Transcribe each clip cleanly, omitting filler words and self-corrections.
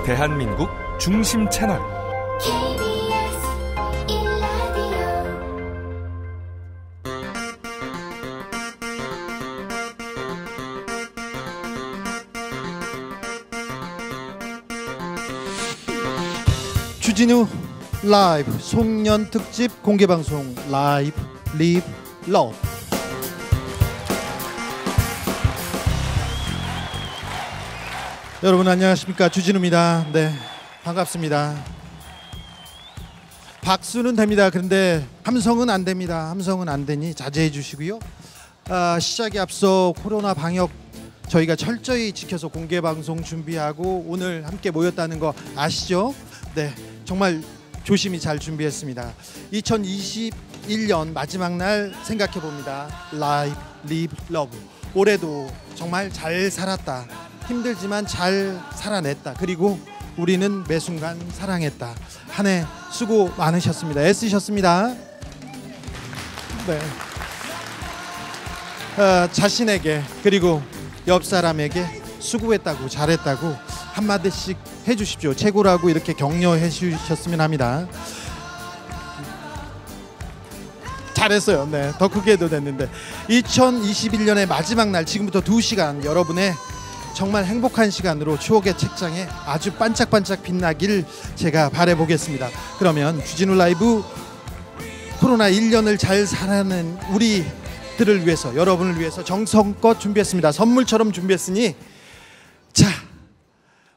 대한민국 중심 채널 KBS 1라디오. 주진우 라이브 송년 특집 공개방송 라이브 리브 러브. 여러분 안녕하십니까, 주진우입니다. 네, 반갑습니다. 박수는 됩니다. 그런데 함성은 안 됩니다. 함성은 안 되니 자제해 주시고요. 시작에 앞서 코로나 방역 저희가 철저히 지켜서 공개방송 준비하고 오늘 함께 모였다는 거 아시죠? 네, 정말 조심히 잘 준비했습니다. 2021년 마지막 날 생각해 봅니다. 라이브 리브 러브. 올해도 정말 잘 살았다. 힘들지만 잘 살아냈다. 그리고 우리는 매 순간 사랑했다. 한 해 수고 많으셨습니다. 애쓰셨습니다. 네. 자신에게 그리고 옆 사람에게 수고했다고 잘했다고 한마디씩 해주십시오. 최고라고 이렇게 격려해 주셨으면 합니다. 잘했어요. 네, 더 크게 해도 됐는데 2021년의 마지막 날 지금부터 2시간 여러분의 정말 행복한 시간으로 추억의 책장에 아주 반짝반짝 빛나길 제가 바라보겠습니다. 그러면 주진우 라이브 코로나 1년을 잘 살아낸 우리들을 위해서, 여러분을 위해서 정성껏 준비했습니다. 선물처럼 준비했으니 자,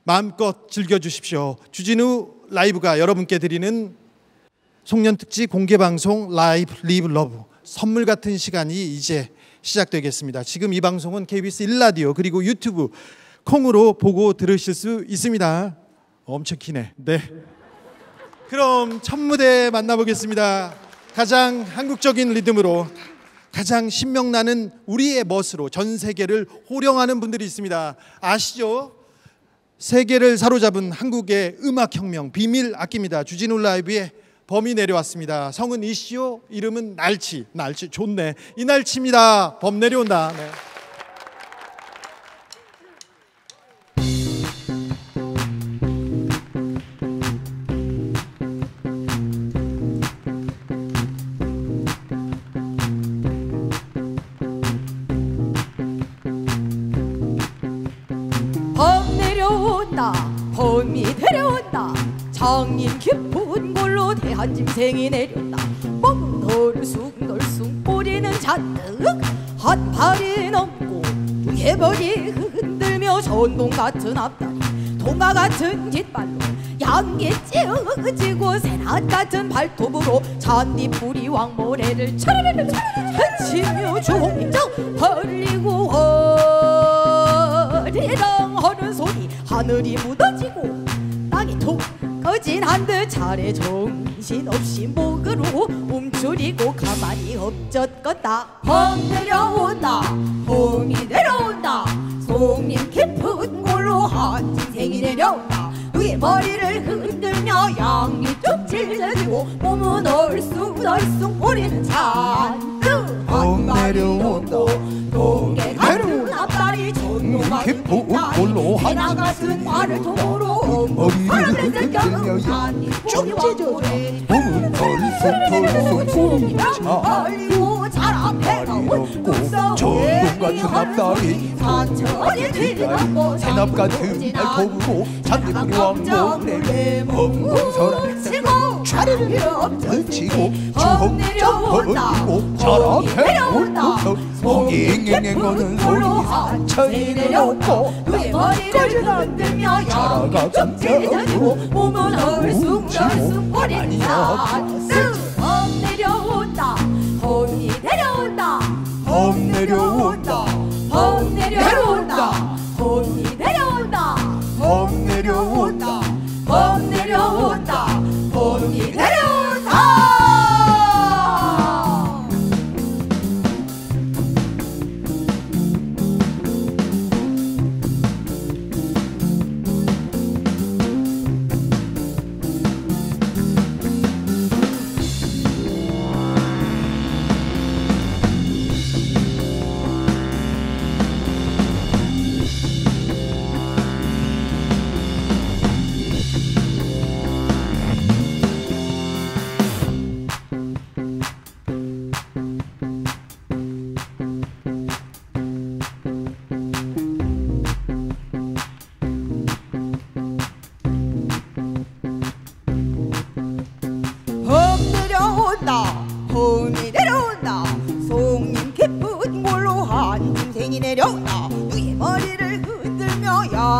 마음껏 즐겨주십시오. 주진우 라이브가 여러분께 드리는 송년특집 공개방송 라이브 리브 러브, 선물 같은 시간이 이제 시작되겠습니다. 지금 이 방송은 KBS 1라디오 그리고 유튜브 콩으로 보고 들으실 수 있습니다. 엄청 기네. 네. 그럼 첫 무대 만나보겠습니다. 가장 한국적인 리듬으로, 가장 신명나는 우리의 멋으로 전 세계를 호령하는 분들이 있습니다. 아시죠? 세계를 사로잡은 한국의 음악혁명 비밀 악기입니다. 주진우 라이브의 범이 내려왔습니다. 성은 이시오, 이름은 날치. 날치 좋네. 이날치입니다. 범 내려온다. 네. 범 내려온다. 범이 내려온다. 장인 깊은 골로 대한 짐승이 내렸다. 몸은 덜숭덜숭 꼬리는 잔뜩 한 팔이 넘고 두개벌이 흔들며 전동 같은 앞다리 동화 같은 뒷발로 양기 찌어지고 새낫 같은 발톱으로 잔디뿌리 왕모래를 차르르르 흔치며 종종 벌리고 허리랑 하는 소리 하늘이 묻어지고 땅이 톡 꺼진 한듯 차례 정신없이 목으로 움츠리고 가만히 엎젖건다. 범 내려온다. 범이 내려온다. 송림 깊은 골로 한 짐승이 내려온다. 그의 머리를 흔들며 양이 쭉 찢어지고 몸은 얼숭덜숭 꼬리는 잔뜩 범 내려온다. 동계 같은 앞다리 전동 같은 뒷다리 해나 같은 발을 통으로 머리를 흔들며 양이 쭉 찢어지고 몸은 덜쑥덜쑥 꼬리는 벌리고 잘 앞에 나온 전동 같은 앞다리 산천이 뒤집고 새납 같은 발톱으로 잔디뿌리 왕모래를 엉덩서랑 치고 차례를 엎치고 주먹 벌리고 잘 앞에 올라서 엉앵앵앵 거는 소리 산천이 내려오고 그의 머리를 흔들며 양이 쭉 찢어지고 몸은 얼숭덜숭 꼬리는 잔뜩 범 내려온다. 범이 내려온다. 범 내려온다. 범 내려온다. 범이 내려온다. 범 내려온다. 범 내려온다. 범이 내려온다.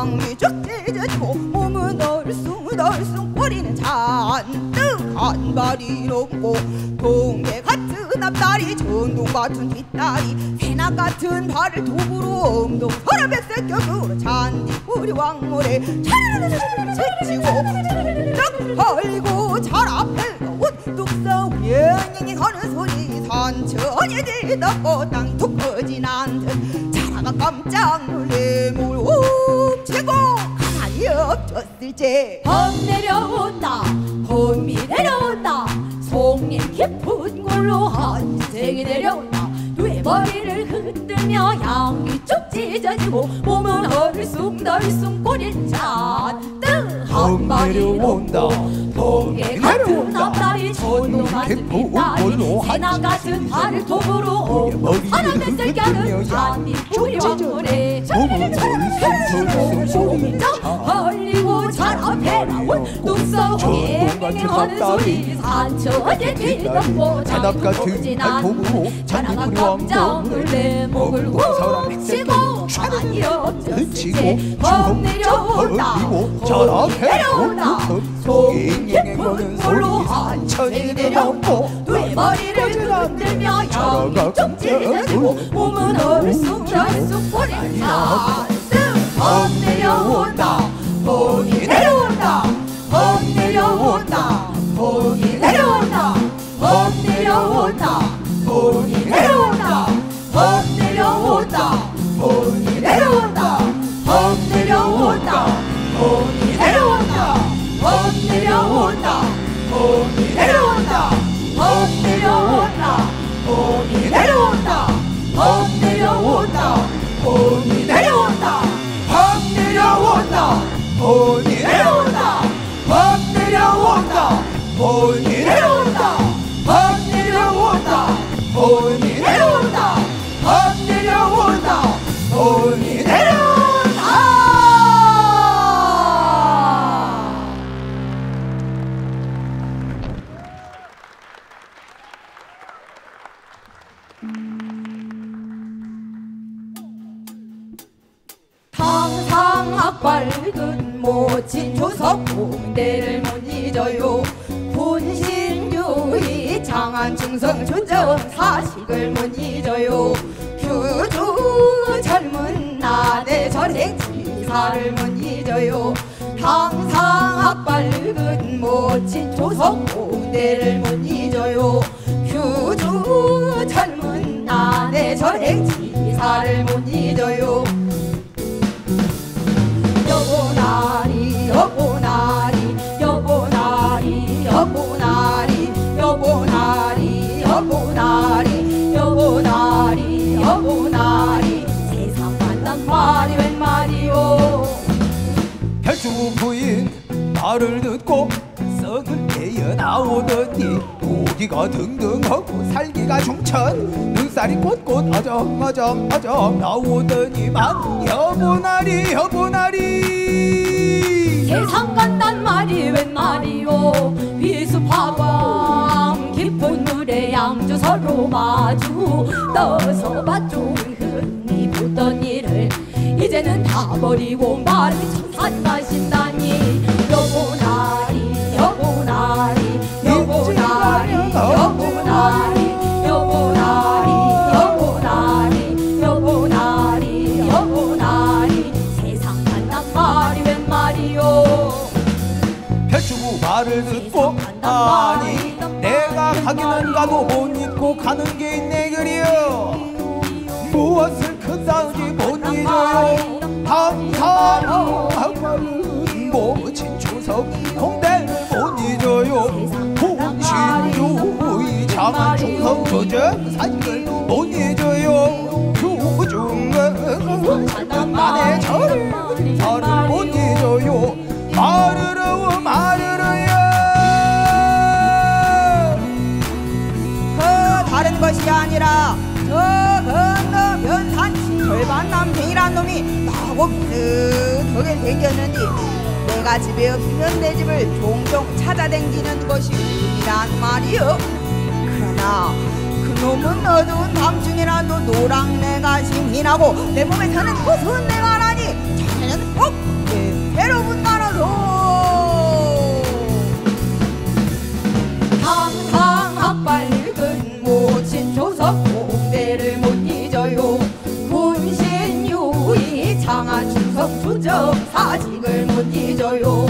양이 쭉 찢어지고 몸은 얼숭덜숭 꼬리는 잔뜩 한 발이 넘고 동계 같은 앞다리 전동 같은 뒷다리 새낙 같은 발을 도구로 엉덩 서랍백색 격으로 잔디뿌리 왕모래 차르르르르 제치고 쭉 벌리고 잘 앞에가 우뚝 서고 앵앵앵 하는 소리 산천이 뒤덮고 땅이 툭 꺼진 않듯 자라가 깜짝 놀래 몸을 훔치고 가만히 엎쳤을지 범 내려온다 범이 내려온다 송이 깊은 골로 한생이 내려온다 뇌머리를 흔들며 양이 쭉 찢어지고 몸은 얼숭덜숭 꼬린 잔뜩 한 발이 내려온다 동계 같은 앞다리 전동 같은 뒷다리 새나 같은 발을 도구로 하나면 쓸겨는 잔디뿌리 왕물에 벌리고 잘 앞에 나온 뚝서에 앵앵하는 소리 산천에 뒤덮고 잔압 같은 발톱으로 자나가 깜짝 놀래 목을 훔치고 가만히 엎쳤을지 범 내려온다 범이 내려온다 송이 깊은 골로 한천이 내려오고 뇌머리를 흔들며 양이 쭉 찢어지고 몸은 얼숭덜숭 꼬리는 잔뜩 범 내려온다 범이 내려온다 범 내려온다 범이 내려온다 범 내려온다 범이 내려온다 범 내려온다 범이 내려온다 범 내려온다 범이 내려온다 범 내려온다 범이 내려온다 범 내려온다 범이 내려온다 범 내려온다 범이 내려온다 범 내려온다 범이 내려온다 범 내려온다 범이 내려온다 범 내려온다 범이 내려온다 범 내려온다 범이 내려온다 항상 밝은 모친 조석 공대를 못 잊어요 분신주의 장안 충성 존정 사식을 못 잊어요 규주 젊은 나의 전생 지사를 못 잊어요 항상 밝은 모친 조석 공대를 못 잊어요 규주 젊은 나의 전생 지사를 못 잊어요 여보나리 여보나리 여보나리 여보나리 여보나리 여보나리 여보나리 여보나리 세상 만난 말이 웬 말이오 별주 부인 말을 듣고 썩을 깨어 나오더니 고기가 등등하고 살기가 중천 눈살이 꼿꼿 어정어정 나오더니만 여보나리 여보나리 세상 간단 말이 웬 말이오 위수파광 깊은 물에 양주 서로 마주 떠서 밭종을 흔히 보던 일을 이제는 다 버리고 말을 청산 가신다니 여보나리 여보나리 여보나리 여보나리 여보나리 여보나리 여보나리 여보나리 세상 간단 말이 웬 말이오 별주부 말을 듣고 아니 내가 가기는 가도 못 잊고 가는 게 있네 그리여 무엇을 그다지 못 잊어요 항상 모친 추석 공대를 못 잊어요 본신주의 장안 충성 조정 사직을 못 잊어요 교중은 만의 저를 못 잊어요 말으러 말으러요 다른 것이 아니라 저 건너 면산 절반 남생이란 놈이 나하고 비슷하게 생겼는데 내가 집에 없으면 내 집을 종종 찾아댕기는 것이 운이란 말이요 그러나 그놈은 어두운 밤중이라도 노랑내가 심히나고 내 몸에 사는 무슨 내가 나니 자네는 어깨 여러분 나눠서 항상 앞발근 모친 조석 공대를 못 잊어요. 군신유의 장안 충성 주적 사직을 못 잊어요.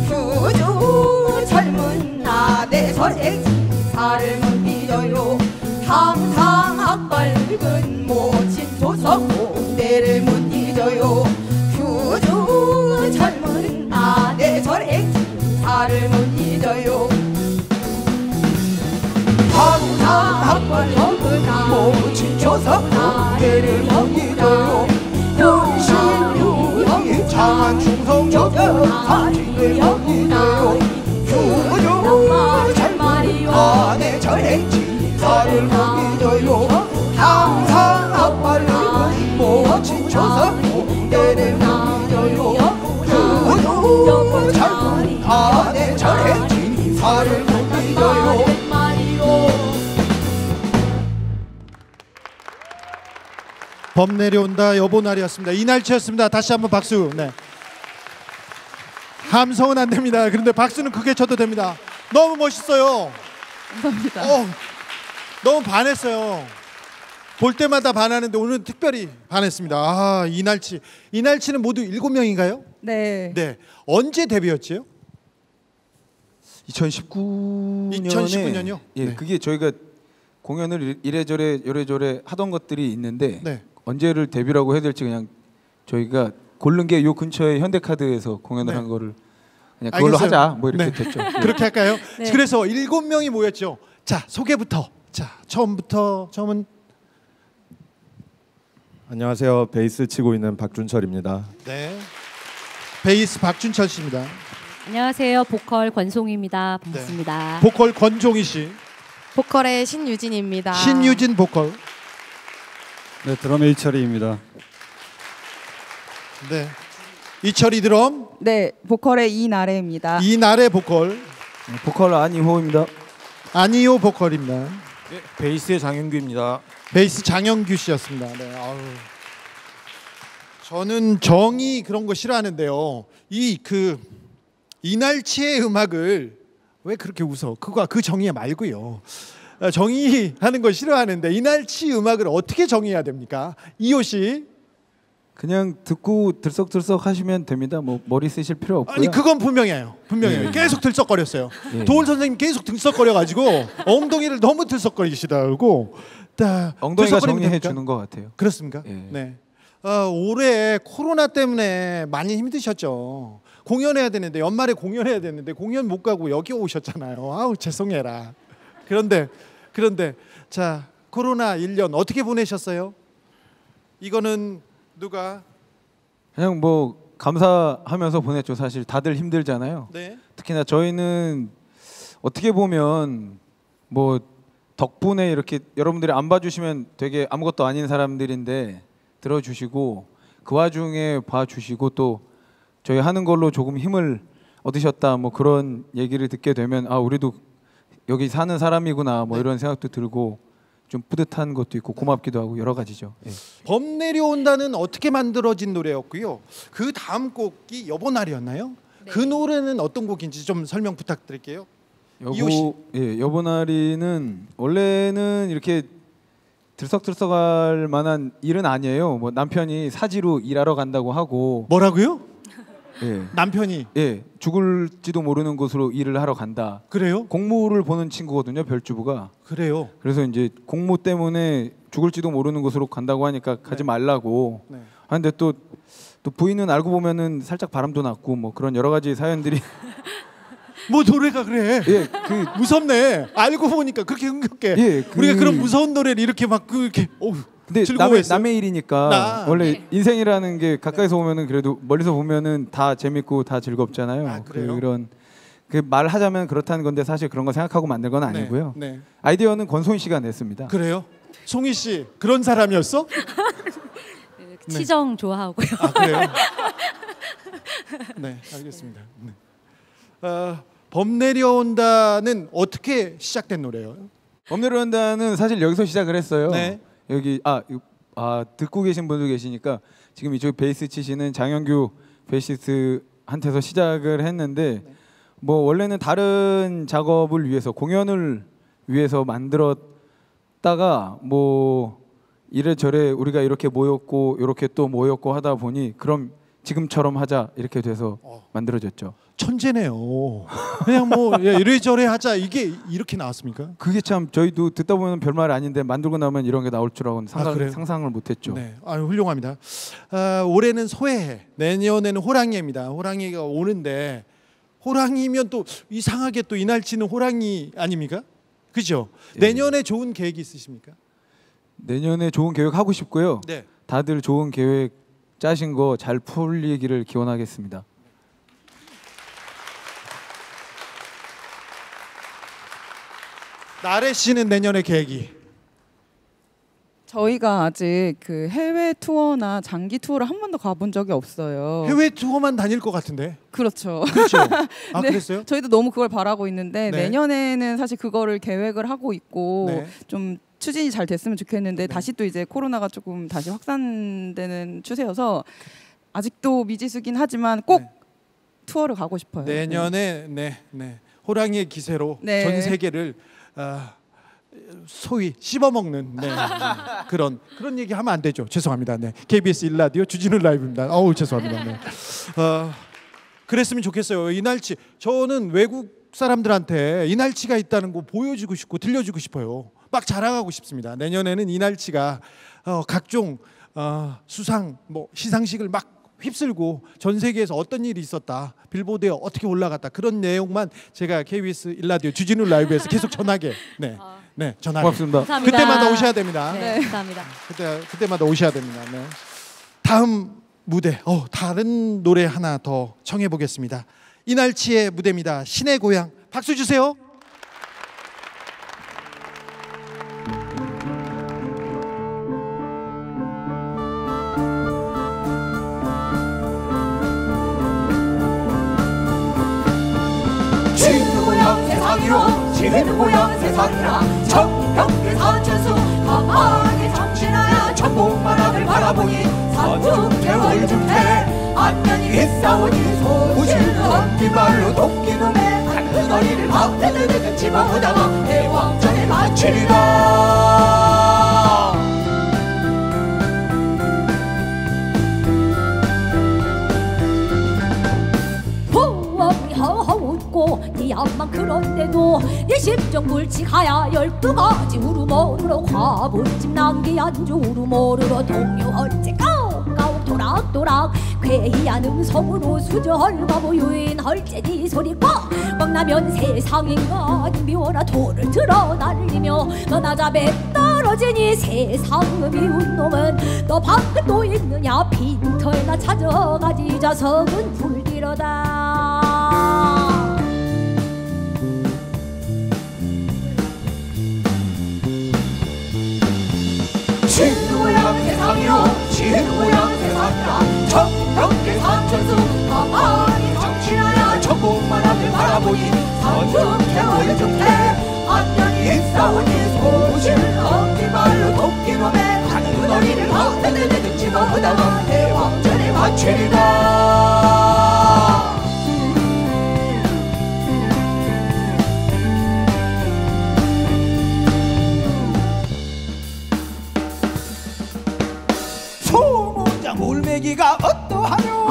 휴주 젊은 나대 서색 지사를 못 잊어요. 항상 앞발근 모친 조석 공대를 못 잊어요. 휴주 젊은 나대 서색 지사를 못 잊어요. 항상 앞발근 모친 조석 공대를 못 잊어요. 군신유의 장안 충성 주적 사직을 못 잊어요. 휴주 젊은 나대 서색 지사를 못 잊어요. 항상 앞발은 모친 조석 공대를 못 잊어요. 휴주 젊은 나대 서색 지사를 못 잊어요. 범 내려온다 여보날이었습니다. 이날치였습니다. 다시 한번 박수. 네. 함성은 안 됩니다. 그런데 박수는 크게 쳐도 됩니다. 너무 멋있어요. 감사합니다. 너무 반했어요. 볼 때마다 반하는데 오늘 특별히 반했습니다. 아, 이날치. 이날치는 모두 7명인가요? 네. 네. 언제 데뷔했지요? 2019년에 2019년이요? 예, 네. 그게 저희가 공연을 이래저래 요래저래 하던 것들이 있는데 네. 언제를 데뷔라고 해야 될지 그냥 저희가 고른 게 요 근처에 현대카드에서 공연을 네. 한 거를 그냥 그걸로 알겠어요. 하자 뭐 이렇게 네. 됐죠. 예. 그렇게 할까요? 네. 그래서 7명이 모였죠. 자, 소개부터. 자, 처음은 안녕하세요. 베이스 치고 있는 박준철입니다. 네. 베이스 박준철 씨입니다. 안녕하세요. 보컬 권송입니다. 반갑습니다. 보컬 권종희 씨. 보컬의 신유진입니다. 신유진 보컬. 네, 드럼의 이철이입니다. 네. 이철이 드럼. 네, 보컬의 이나래입니다. 이나래 보컬. 보컬 안이호입니다. 안이호 보컬입니다. 베이스의 장영규입니다. 베이스 장영규 씨였습니다. 네. 아유. 저는 정이 그런 거 싫어하는데요. 이날치의 음악을 왜 그렇게 웃어? 그 정의 말고요. 정의하는 거 싫어하는데 이날치 음악을 어떻게 정의해야 됩니까? 이호 씨. 그냥 듣고 들썩들썩 하시면 됩니다. 뭐 머리 쓰실 필요 없고요. 아니 그건 분명해요. 예. 계속 들썩거렸어요. 예. 도울 선생님 계속 들썩거려가지고 엉덩이를 너무 들썩거리시다고. 엉덩이가 정의해 주는 것 같아요. 그렇습니까? 예. 네. 올해 코로나 때문에 많이 힘드셨죠. 공연해야 되는데 연말에 공연해야 되는데 공연 못 가고 여기 오셨잖아요. 아우 죄송해라. 그런데 자 코로나 1년 어떻게 보내셨어요? 이거는 누가? 그냥 뭐 감사하면서 보냈죠. 사실 다들 힘들잖아요. 네. 특히나 저희는 어떻게 보면 뭐 덕분에 이렇게 여러분들이 안 봐주시면 되게 아무것도 아닌 사람들인데 들어주시고 그 와중에 봐주시고 또 저희 하는 걸로 조금 힘을 얻으셨다 뭐 그런 얘기를 듣게 되면 아 우리도 여기 사는 사람이구나 뭐 이런 생각도 들고 좀 뿌듯한 것도 있고 고맙기도 하고 여러 가지죠. 예. 범 내려온다는 어떻게 만들어진 노래였고요. 그 다음 곡이 여보날이었나요? 네. 그 노래는 어떤 곡인지 좀 설명 부탁드릴게요. 이호 씨. 여보나리는 원래는 이렇게 들썩들썩할 만한 일은 아니에요. 뭐 남편이 사지로 일하러 간다고 하고 뭐라고요? 예. 남편이 죽을지도 모르는 곳으로 일을 하러 간다. 그래요? 공무를 보는 친구거든요, 별주부가. 그래요. 그래서 이제 공무 때문에 죽을지도 모르는 곳으로 간다고 하니까 가지 말라고. 네. 하는데 또 부인은 알고 보면은 살짝 바람도 났고 뭐 그런 여러 가지 사연들이 뭐 노래가 그래. 예, 무섭네. 알고 보니까 그렇게 흥겹게. 예, 우리가 그런 무서운 노래를 이렇게 막 그렇게 근데 즐거워했어요. 남의 일이니까 원래 인생이라는 게 가까이서 보면은 그래도 멀리서 보면은 다 재밌고 다 즐겁잖아요. 아, 그래요? 그런 그 말하자면 그렇다는 건데 사실 그런 거 생각하고 만든 건 아니고요. 네. 아이디어는 권소희 씨가 냈습니다. 그래요? 송희 씨 그런 사람이었어? 치정 좋아하고요. 아 그래요? 네 알겠습니다. 네. 범 내려온다는 어떻게 시작된 노래예요? 범 내려온다는 사실 여기서 시작을 했어요. 네. 여기 듣고 계신 분도 계시니까 지금 이쪽 베이스 치시는 장영규 베이시스트한테서 시작을 했는데 뭐 원래는 다른 작업을 위해서 공연을 위해서 만들었다가 뭐 이래저래 우리가 이렇게 모였고 이렇게 또 모였고 하다 보니 그럼 지금처럼 하자 이렇게 돼서 만들어졌죠. 천재네요. 그냥 뭐 이래저래 하자 이게 이렇게 나왔습니까? 그게 참 저희도 듣다 보면 별말 아닌데 만들고 나면 이런 게 나올 줄하고는 상상을 못했죠. 네, 훌륭합니다. 올해는 소해해, 내년에는 호랑이입니다. 호랑이가 오는데 호랑이면 또 이상하게 또 이날치는 호랑이 아닙니까? 그죠? 네. 내년에 좋은 계획이 있으십니까? 내년에 좋은 계획 하고 싶고요. 네. 다들 좋은 계획 짜신 거 잘 풀리기를 기원하겠습니다. 나래 씨는 내년에 계획이? 저희가 아직 그 해외 투어나 장기 투어를 한 번도 가본 적이 없어요. 해외 투어만 다닐 것 같은데. 그렇죠. 그렇죠. 아, 네, 그랬어요? 저희도 너무 그걸 바라고 있는데 네. 내년에는 사실 그거를 계획을 하고 있고 네. 좀 추진이 잘 됐으면 좋겠는데 다시 또 이제 코로나가 조금 다시 확산되는 추세여서 아직도 미지수긴 하지만 꼭 투어를 가고 싶어요. 내년에 호랑이의 기세로 전 세계를 소위 씹어먹는 그런 얘기 하면 안 되죠. 죄송합니다. 네. KBS 1라디오 주진우 라이브입니다. 죄송합니다. 네. 그랬으면 좋겠어요. 이날치 저는 외국 사람들한테 이날치가 있다는 거 보여주고 싶고 들려주고 싶어요. 막 자랑하고 싶습니다. 내년에는 이날치가 각종 수상 시상식을 막 휩쓸고 전 세계에서 어떤 일이 있었다, 빌보드에 어떻게 올라갔다 그런 내용만 제가 KBS 1라디오 주진우 라이브에서 계속 전하게 전하게. 고맙습니다. 감사합니다. 그때마다 오셔야 됩니다. 네, 감사합니다. 그때마다 오셔야 됩니다. 네. 다음 무대 다른 노래 하나 더 청해 보겠습니다. 이날치의 무대입니다. 신의 고향. 박수 주세요. 지는 고향 세상이로 지는 고향 세상이라 청평계 산천수 가만히 정신하야 천복만학을 바라보니 산중태 월중태 안면이 싸우니 소실은 헛기발로 도끼놈에 가는 어리를 막대대대 집어오다가 대왕전에 바치리라. 웃고 네 앞만 그런데도 네 심정 물치가야 12가지 우르모르로 과부집 낭기한 주 우르모르로 동요헐제 까옥까옥 도락도락 괴이한 음성으로 수저헐가보 유인헐제 네 소리 꽉꽉 나면 세상인가 미워라 돌을 들어 날리며 너나 잡에 떨어지니 세상 미운 놈은 너 밖에 또 있느냐 빈터에나 찾아가지 자석은 불길어다. 지는 고향 세상이로 지는 고향 세상이라 청평계 산천수 가만히 정신하야 천복만학을 바라보니 산중태 월중태 안면이 싸우니 소실은 엉기발로 도끼놈에 하는 어리를 막대대대 집어오다가 대왕전에 바치리라. 소문장 물매기가 어떠하뇨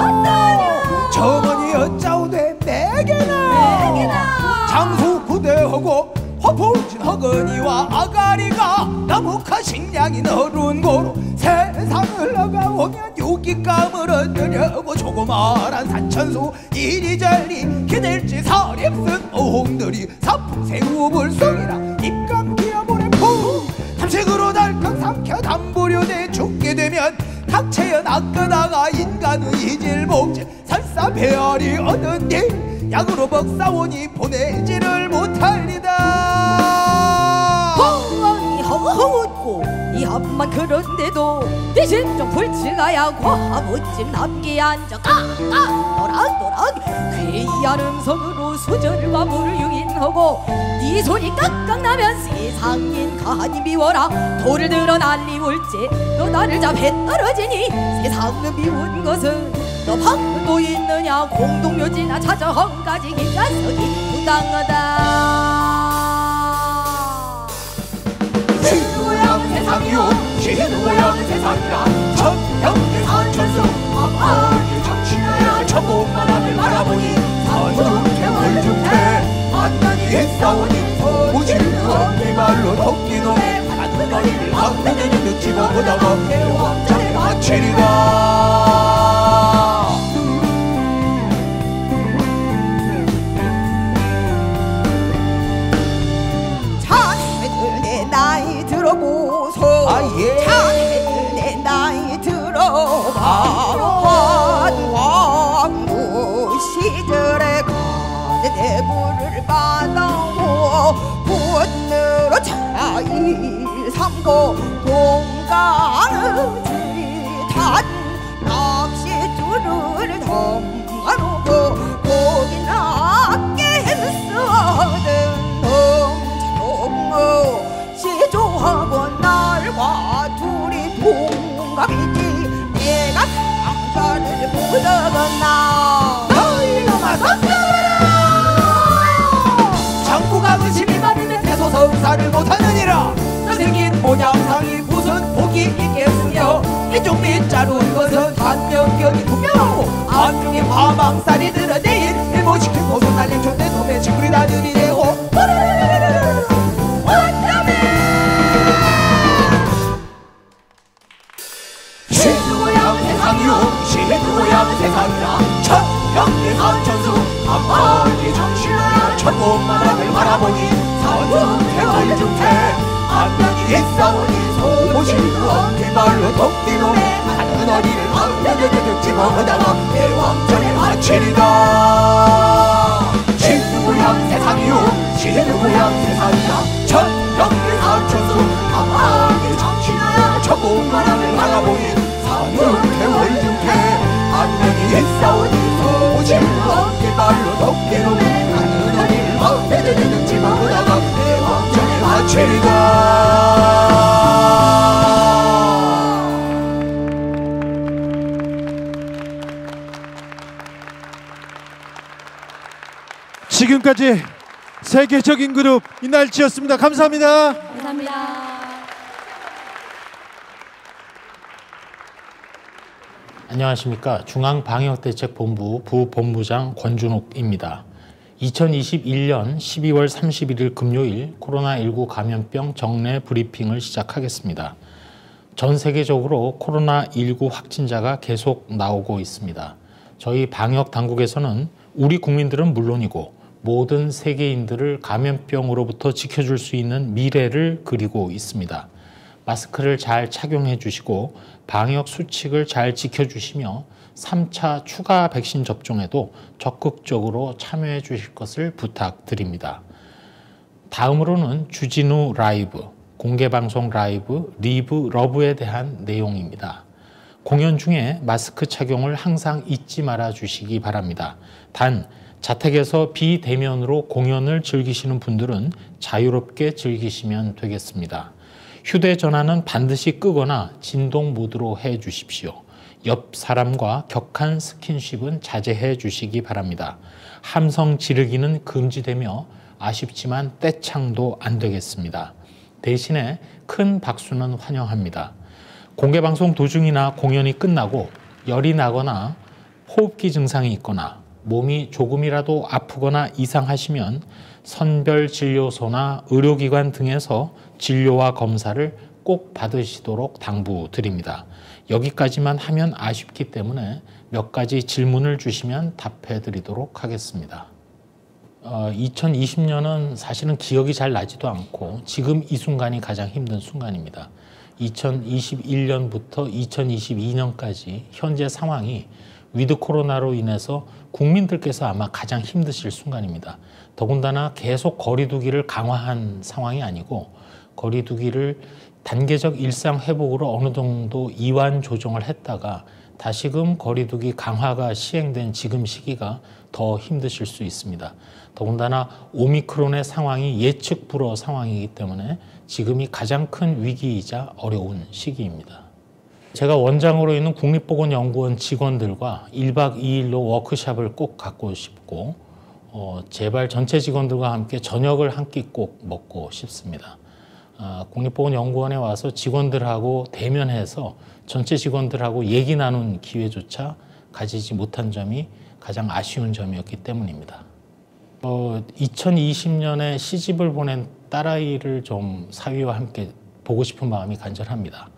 정원이 어짜오되 매개나 장수 구대하고 허풍진 허건이와 아가리가 나무카 식량이 너른 고로 세상을 나가오면 유기감을 얻으려고 조그마한 산천수 이리저리 기댈지 사립쓴 어홍들이 사풍새우 불성이라 입감 기어보내 푹 탐색으로 달칵 삼켜 담보려대 죽게 되면 각체연 아끄다가 인간의 이질복질 설사 배알이 얻은 일 약으로 먹사오니 보내지를 못할리다. 엉엉이 허허웃고 이 앞만 그런데도 네 심정 불치가야 과부집 남기 앉아 까까 노락노락 괴이한 음성으로 수절과 물을 유인하고 네 소리 깍깍 나면 세상인 가니 미워라 돌을 들어 난리 울지 너 나를 잡해 떨어지니 세상은 미운 것은 너 방도 있느냐 공동묘지나 찾아 헝가지 김자석이 부당하다. 신우양 세상이요 신우양 세상이라 천병의 산천수 아파트 정신하야 천복만 하늘 바라보니 산중태 월중태 안난이 싸우니 오질러 이말로 토끼놈에 가는 너희를 앞에는 집어보다가 대왕장에 바치리라. 자네들 내 나이 들어보소. 예. 자네들 내 나이 들어봐. 황무 시절에 가는 대부를 받아오 분으로 차일 삼고 동강을 지탄 낚시줄을 덤가놓고 고기나 깻서든 넘쳐동어 시조하고 날과 둘이 동갑이지 내가 상자를 보다거나 너희놈아 덤벼라. 장구가 의심이 많으면 대소성사를 못하느니라. 생긴 모양상이 무슨 복이 있겠으며 이쪽 밑자루인 것은 반면격이 분명하고 안중에 화망살이 드러내일 일모시킨 고소 날린 촌대 놈의 지구리 나들이 되고 원점에 신우양 세상이요 신우양 세상이라 천병의 산천수 한번이 정신하야 천복만 하늘 바라보니 산중태 월중태 안면이 있사오니 소모실로 엄지발로 토끼놈에 가는 어리를 왕년에 집어보다가 대왕전에 바치리다. 신우양 세상이요 신우양 세상이라 천병의 산천수 한번이 정신하야 천복만 하늘 바라보니 산중태 월중태 안면이 있사오니 소모실로 엄지발로 토끼놈에 가는 어리를 왕년에 집어보다가 대왕전에 바치리다. 지금까지 세계적인 그룹 이날치였습니다. 감사합니다. 감사합니다. 안녕하십니까. 중앙방역대책본부 부본부장 권준옥입니다. 2021년 12월 31일 금요일 코로나19 감염병 정례 브리핑을 시작하겠습니다. 전 세계적으로 코로나19 확진자가 계속 나오고 있습니다. 저희 방역 당국에서는 우리 국민들은 물론이고 모든 세계인들을 감염병으로부터 지켜줄 수 있는 미래를 그리고 있습니다. 마스크를 잘 착용해 주시고 방역 수칙을 잘 지켜주시며 3차 추가 백신 접종에도 적극적으로 참여해 주실 것을 부탁드립니다. 다음으로는 주진우 라이브, 공개방송 라이브, 리브 러브에 대한 내용입니다. 공연 중에 마스크 착용을 항상 잊지 말아 주시기 바랍니다. 단, 자택에서 비대면으로 공연을 즐기시는 분들은 자유롭게 즐기시면 되겠습니다. 휴대전화는 반드시 끄거나 진동 모드로 해 주십시오. 옆 사람과 격한 스킨십은 자제해 주시기 바랍니다. 함성 지르기는 금지되며 아쉽지만 떼창도 안 되겠습니다. 대신에 큰 박수는 환영합니다. 공개방송 도중이나 공연이 끝나고 열이 나거나 호흡기 증상이 있거나 몸이 조금이라도 아프거나 이상하시면 선별진료소나 의료기관 등에서 진료와 검사를 꼭 받으시도록 당부드립니다. 여기까지만 하면 아쉽기 때문에 몇 가지 질문을 주시면 답해 드리도록 하겠습니다. 2020년은 사실은 기억이 잘 나지도 않고 지금 이 순간이 가장 힘든 순간입니다. 2021년부터 2022년까지 현재 상황이 위드 코로나로 인해서 국민들께서 아마 가장 힘드실 순간입니다. 더군다나 계속 거리 두기를 강화한 상황이 아니고 거리 두기를 단계적 일상 회복으로 어느 정도 이완 조정을 했다가 다시금 거리 두기 강화가 시행된 지금 시기가 더 힘드실 수 있습니다. 더군다나 오미크론의 상황이 예측 불허 상황이기 때문에 지금이 가장 큰 위기이자 어려운 시기입니다. 제가 원장으로 있는 국립보건연구원 직원들과 1박 2일로 워크숍을 꼭 갖고 싶고 제발 전체 직원들과 함께 저녁을 한 끼 꼭 먹고 싶습니다. 국립보건연구원에 와서 직원들하고 대면해서 전체 직원들하고 얘기 나눈 기회조차 가지지 못한 점이 가장 아쉬운 점이었기 때문입니다. 2020년에 시집을 보낸 딸아이를 좀 사위와 함께 보고 싶은 마음이 간절합니다.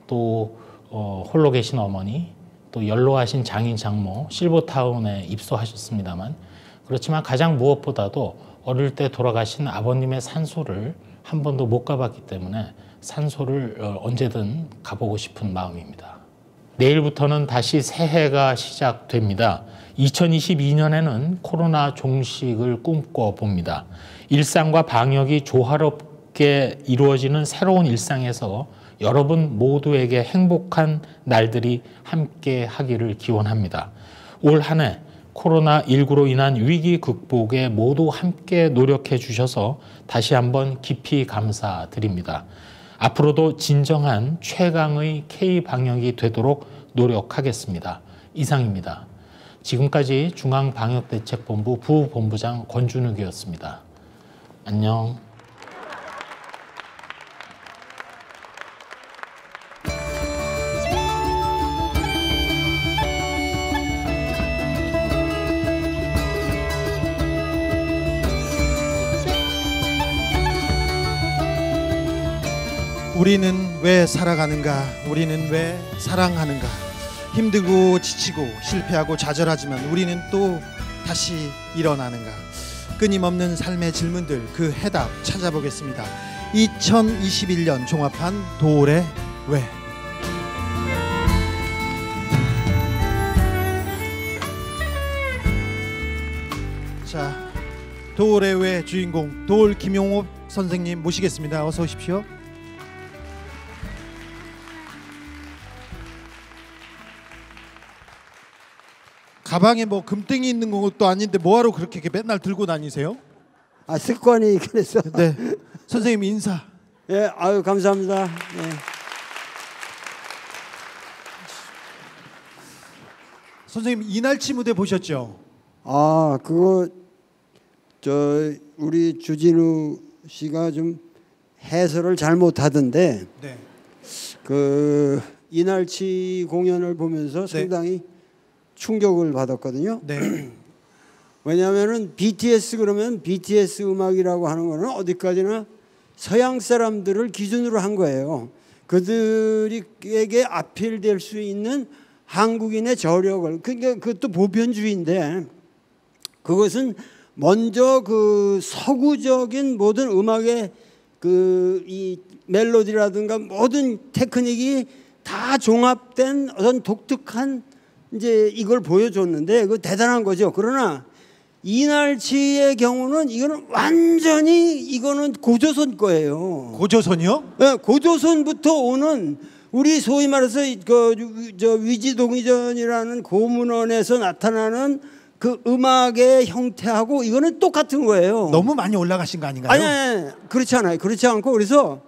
또 홀로 계신 어머니, 또 연로하신 장인 장모 실버타운에 입소하셨습니다만 그렇지만 가장 무엇보다도 어릴 때 돌아가신 아버님의 산소를 한 번도 못 가봤기 때문에 산소를 언제든 가보고 싶은 마음입니다. 내일부터는 다시 새해가 시작됩니다. 2022년에는 코로나 종식을 꿈꿔봅니다. 일상과 방역이 조화롭게 이루어지는 새로운 일상에서 여러분 모두에게 행복한 날들이 함께 하기를 기원합니다. 올 한 해 코로나19로 인한 위기 극복에 모두 함께 노력해 주셔서 다시 한번 깊이 감사드립니다. 앞으로도 진정한 최강의 K방역이 되도록 노력하겠습니다. 이상입니다. 지금까지 중앙방역대책본부 부본부장 권준욱이었습니다. 안녕. 우리는 왜 살아가는가? 우리는 왜 사랑하는가? 힘들고 지치고 실패하고 좌절하지만 우리는 또 다시 일어나는가? 끊임없는 삶의 질문들 그 해답 찾아보겠습니다. 2021년 종합한 도올의 왜. 자, 도올의 왜 주인공 도올 김용옥 선생님 모시겠습니다. 어서 오십시오. 가방에 뭐 금땡이 있는 것도 아닌데 뭐하러 그렇게 맨날 들고 다니세요? 아, 습관이 그래서. 네, 선생님 인사. 예, 아유 감사합니다. 예. 선생님 이날치 무대 보셨죠? 아, 그거 우리 주진우 씨가 좀 해설을 잘 못하던데. 네. 그 이날치 공연을 보면서 상당히 충격을 받았거든요. 네. 왜냐하면은 BTS 그러면 BTS 음악이라고 하는 거는 어디까지나 서양 사람들을 기준으로 한 거예요. 그들에게 아필될 수 있는 한국인의 저력을, 그러니까 그것도 보편주의인데 그것은 먼저 그 서구적인 모든 음악의 그 이 멜로디라든가 모든 테크닉이 다 종합된 어떤 독특한 이제 이걸 보여줬는데 그 대단한 거죠. 그러나 이날치의 경우는 이거는 완전히 이거는 고조선 거예요. 고조선이요? 네, 고조선부터 오는 우리 소위 말해서 저 위지동의전이라는 고문원에서 나타나는 그 음악의 형태하고 이거는 똑같은 거예요. 너무 많이 올라가신 거 아닌가요? 아니, 그렇지 않아요. 그렇지 않고 그래서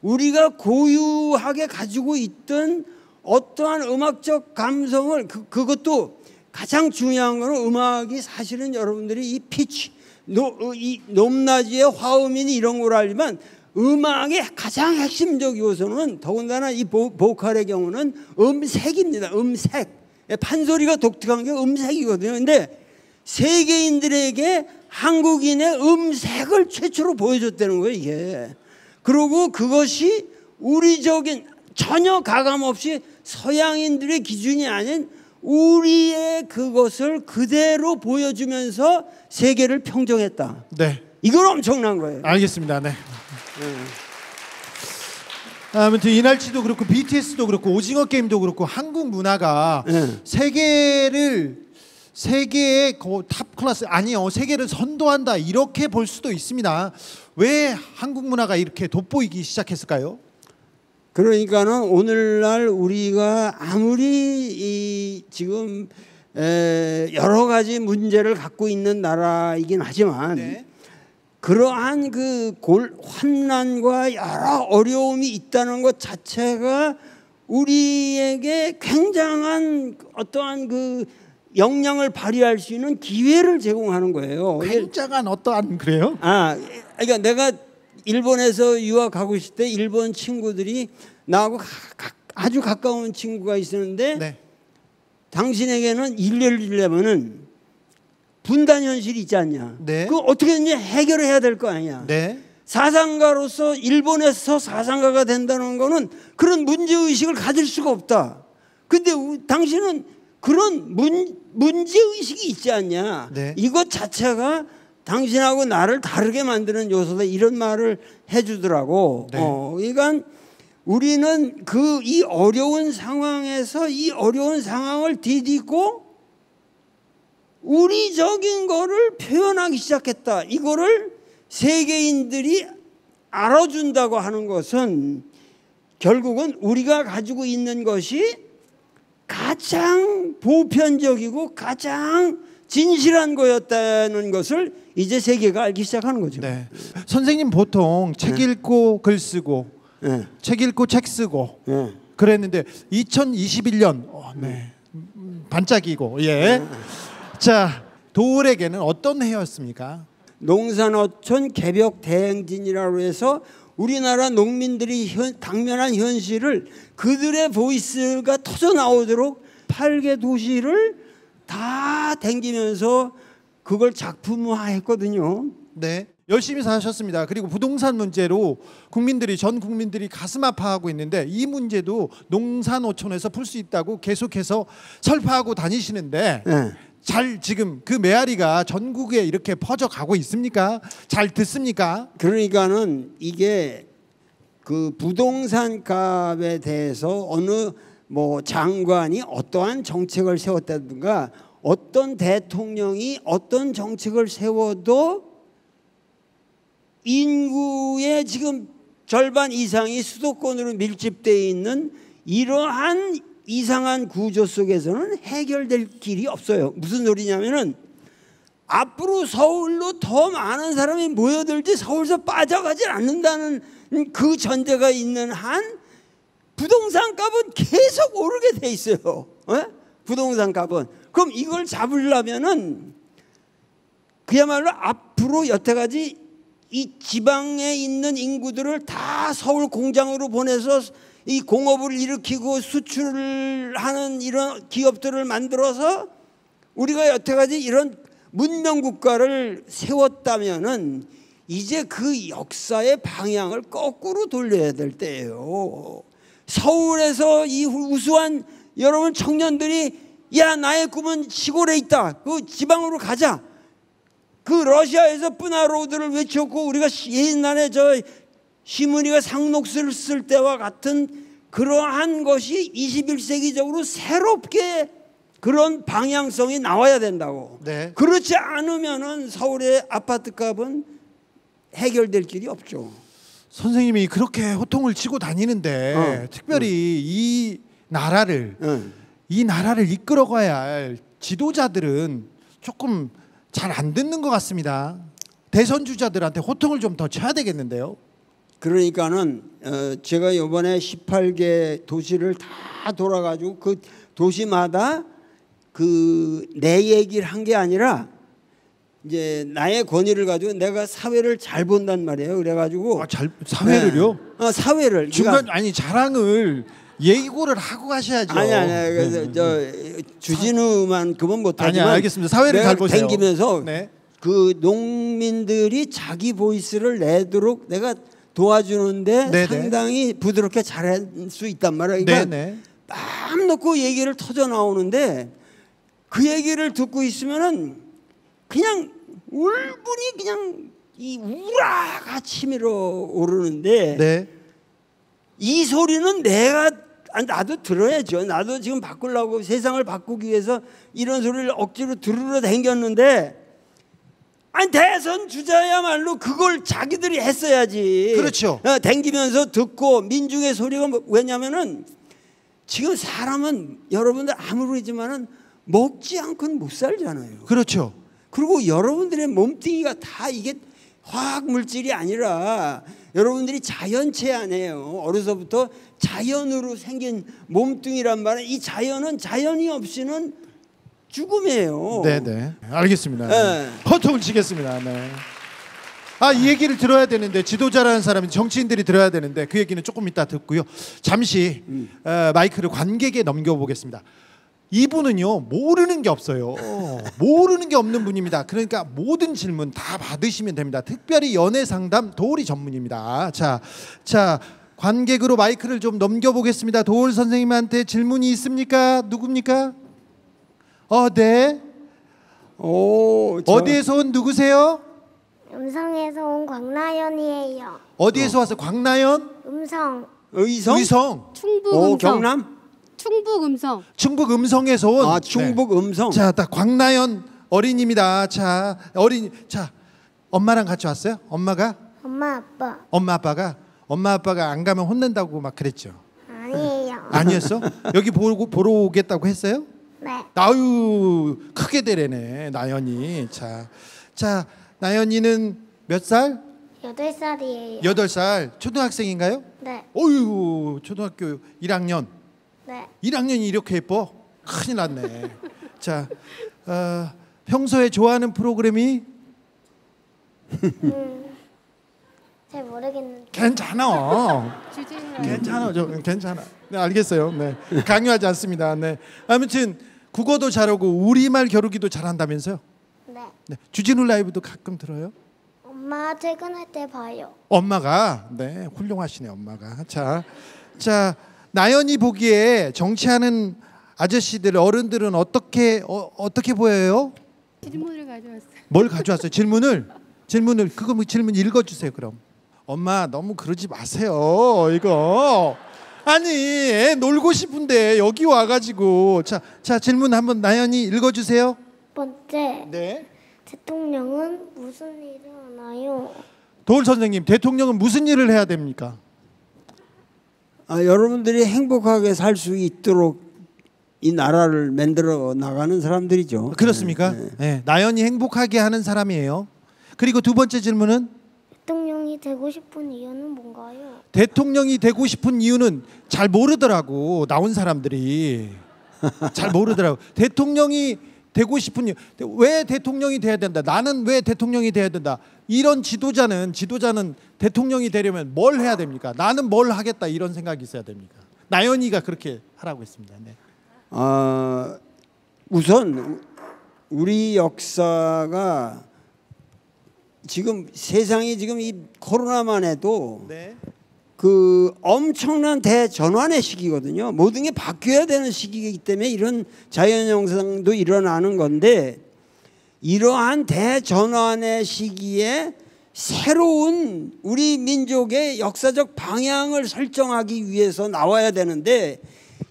우리가 고유하게 가지고 있던 어떠한 음악적 감성을 그것도 가장 중요한 거는 음악이 사실은 여러분들이 이 피치, 이 높낮이의 화음이니 이런 걸 알지만 음악의 가장 핵심적 요소는 더군다나 이 보컬의 경우는 음색입니다. 음색. 판소리가 독특한 게 음색이거든요. 근데 세계인들에게 한국인의 음색을 최초로 보여줬다는 거예요, 이게. 그리고 그것이 우리적인 전혀 가감 없이 서양인들의 기준이 아닌 우리의 그것을 그대로 보여주면서 세계를 평정했다. 네. 이건 엄청난 거예요. 알겠습니다. 네. 아무튼 이날치도 그렇고 BTS도 그렇고 오징어 게임도 그렇고 한국 문화가 세계의 탑 클래스 아니요 세계를 선도한다 이렇게 볼 수도 있습니다. 왜 한국 문화가 이렇게 돋보이기 시작했을까요? 그러니까는 오늘날 우리가 아무리 이 지금 여러 가지 문제를 갖고 있는 나라이긴 하지만 그러한 그 환난과 여러 어려움이 있다는 것 자체가 우리에게 굉장한 어떠한 그 역량을 발휘할 수 있는 기회를 제공하는 거예요. 굉장한 어떠한 그래요? 그러니까 내가 일본에서 유학하고 있을 때 일본 친구들이 나하고 아주 가까운 친구가 있었는데 네. 당신에게는 일례를 주려면은 분단 현실이 있지 않냐? 네. 그 어떻게든지 해결해야 될 거 아니야? 네. 사상가로서 일본에서 사상가가 된다는 거는 그런 문제의식을 가질 수가 없다. 근데 당신은 그런 문제의식이 있지 않냐. 네. 이것 자체가 당신하고 나를 다르게 만드는 요소다. 이런 말을 해주더라고. 네. 그러니까 우리는 이 어려운 상황에서 이 어려운 상황을 디디고 우리적인 거를 표현하기 시작했다. 이거를 세계인들이 알아준다고 하는 것은 결국은 우리가 가지고 있는 것이 가장 보편적이고 가장 진실한 거였다는 것을 이제 세계가 알기 시작하는 거죠. 네. 선생님 보통 책 읽고 글 쓰고 책 읽고 책 쓰고 그랬는데 2021년 반짝이고 자, 도을에게는 어떤 해였습니까? 농산어촌 개벽 대행진이라고 해서 우리나라 농민들이 당면한 현실을 그들의 보이스가 터져 나오도록 8개 도시를 다 댕기면서 그걸 작품화했거든요. 네, 열심히 사셨습니다. 그리고 부동산 문제로 전 국민들이 가슴 아파하고 있는데 이 문제도 농산어촌에서 풀 수 있다고 계속해서 설파하고 다니시는데 잘 지금 그 메아리가 전국에 이렇게 퍼져가고 있습니까? 잘 듣습니까? 그러니까는 이게 그 부동산 값에 대해서 어느 장관이 어떠한 정책을 세웠다든가 어떤 대통령이 어떤 정책을 세워도 인구의 지금 절반 이상이 수도권으로 밀집되어 있는 이러한 이상한 구조 속에서는 해결될 길이 없어요. 무슨 소리냐면은 앞으로 서울로 더 많은 사람이 모여들지 서울에서 빠져가지 않는다는 그 전제가 있는 한 부동산 값은 계속 오르게 돼 있어요. 부동산 값은. 그럼 이걸 잡으려면은 그야말로 앞으로 여태까지 이 지방에 있는 인구들을 다 서울 공장으로 보내서 이 공업을 일으키고 수출을 하는 이런 기업들을 만들어서 우리가 여태까지 이런 문명 국가를 세웠다면은 이제 그 역사의 방향을 거꾸로 돌려야 될 때예요. 서울에서 이 우수한 여러분 청년들이 야, 나의 꿈은 시골에 있다. 그 지방으로 가자. 그 러시아에서 뿌나로드를 외쳤고 우리가 옛날에 저 시므니가 상록수를 쓸 때와 같은 그러한 것이 21세기적으로 새롭게 그런 방향성이 나와야 된다고. 네. 그렇지 않으면은 서울의 아파트 값은 해결될 길이 없죠. 선생님이 그렇게 호통을 치고 다니는데 특별히 이 나라를 이끌어가야 할 지도자들은 조금 잘 안 듣는 것 같습니다. 대선 주자들한테 호통을 좀 더 쳐야 되겠는데요. 그러니까는 제가 이번에 18개 도시를 다 돌아가지고 그 도시마다 그 내 얘기를 한 게 아니라 이제 나의 권위를 가지고 내가 사회를 잘 본단 말이에요. 그래가지고 사회를요? 사회를 중간 아니 자랑을 예고를 하고 가셔야죠. 아니 그래서 저 주진우만큼은 못하지만 알겠습니다. 사회를 잘 보세요. 댕기면서 그 농민들이 자기 보이스를 내도록 내가 도와주는데 상당히 부드럽게 잘할 수 있단 말이에요. 그러니까 맘 놓고 얘기를 터져 나오는데 그 얘기를 듣고 있으면은 그냥 울분이 그냥 이 우라가 치밀어 오르는데 이 소리는 나도 들어야죠. 나도 지금 바꾸려고 세상을 바꾸기 위해서 이런 소리를 억지로 들으러 댕겼는데 아니 대선 주자야말로 그걸 자기들이 했어야지. 그렇죠. 댕기면서 듣고 민중의 소리가 왜냐면은 지금 사람은 여러분들 아무리지만은 먹지 않고는 못 살잖아요. 그렇죠. 그리고 여러분들의 몸뚱이가 다 이게 화학 물질이 아니라 여러분들이 자연체 안에요. 어려서부터 자연으로 생긴 몸뚱이란 말은 이 자연은 자연이 없이는 죽음이에요. 네네 알겠습니다. 네. 허통을 치겠습니다. 네. 이 얘기를 들어야 되는데 지도자라는 사람이 정치인들이 들어야 되는데 그 얘기는 조금 이따 듣고요. 잠시 마이크를 관객에 넘겨보겠습니다. 이분은요 모르는 게 없어요. 모르는 게 없는 분입니다. 그러니까 모든 질문 다 받으시면 됩니다. 특별히 연애 상담 도우리 전문입니다. 자 관객으로 마이크를 좀 넘겨보겠습니다. 도울 선생님한테 질문이 있습니까? 누굽니까? 네. 어디에서 온 누구세요? 음성에서 온 광나연이에요. 어디에서 와서 광나연? 의성? 충북 음성. 경남? 충북 음성. 충북 음성에서 온. 충북 음성. 자, 딱 광나연 어린입니다. 자, 엄마랑 같이 왔어요? 엄마가? 엄마 아빠가 안 가면 혼낸다고 막 그랬죠. 아니에요. 아니었어? 여기 보러 오겠다고 했어요? 네. 아유 크게 되래네 나연이. 자 나연이는 몇 살? 8살이에요. 8살. 초등학생인가요? 네. 어유 초등학교 1학년. 네. 1학년이 이렇게 예뻐? 큰일 났네. 자 평소에 좋아하는 프로그램이? 잘 모르겠는데. 괜찮아. 괜찮아. 네, 알겠어요. 네. 강요하지 않습니다. 네. 아무튼 국어도 잘하고 우리말 겨루기도 잘한다면서요? 네. 주진우 라이브도 가끔 들어요? 엄마 퇴근할 때 봐요. 엄마가 네 훌륭하시네 엄마가. 자 나연이 보기에 정치하는 아저씨들 어른들은 어떻게 보여요? 질문을 가져왔어요. 뭘 가져왔어요? 질문을 그거 질문 읽어주세요 그럼. 엄마 너무 그러지 마세요 이거. 아니 애 놀고 싶은데 여기 와가지고 자 질문 한번 나연이 읽어주세요. 첫 번째. 네. 대통령은 무슨 일을 하나요? 도울 선생님 대통령은 무슨 일을 해야 됩니까? 여러분들이 행복하게 살 수 있도록 이 나라를 만들어 나가는 사람들이죠. 그렇습니까? 네. 나연이 행복하게 하는 사람이에요. 그리고 두 번째 질문은 대통령이 되고 싶은 이유는 뭔가요? 대통령이 되고 싶은 이유는 잘 모르더라고. 나온 사람들이 잘 모르더라고. 대통령이 되고 싶은 이유. 왜 대통령이 돼야 된다. 나는 왜 대통령이 돼야 된다. 이런 지도자는 대통령이 되려면 뭘 해야 됩니까? 나는 뭘 하겠다 이런 생각이 있어야 됩니까? 나연이가 그렇게 하라고 했습니다. 네. 우선 우리 역사가 지금 세상이 지금 이 코로나만 해도 네. 그 엄청난 대전환의 시기거든요. 모든 게 바뀌어야 되는 시기이기 때문에 이런 자연현상도 일어나는 건데 이러한 대전환의 시기에 새로운 우리 민족의 역사적 방향을 설정하기 위해서 나와야 되는데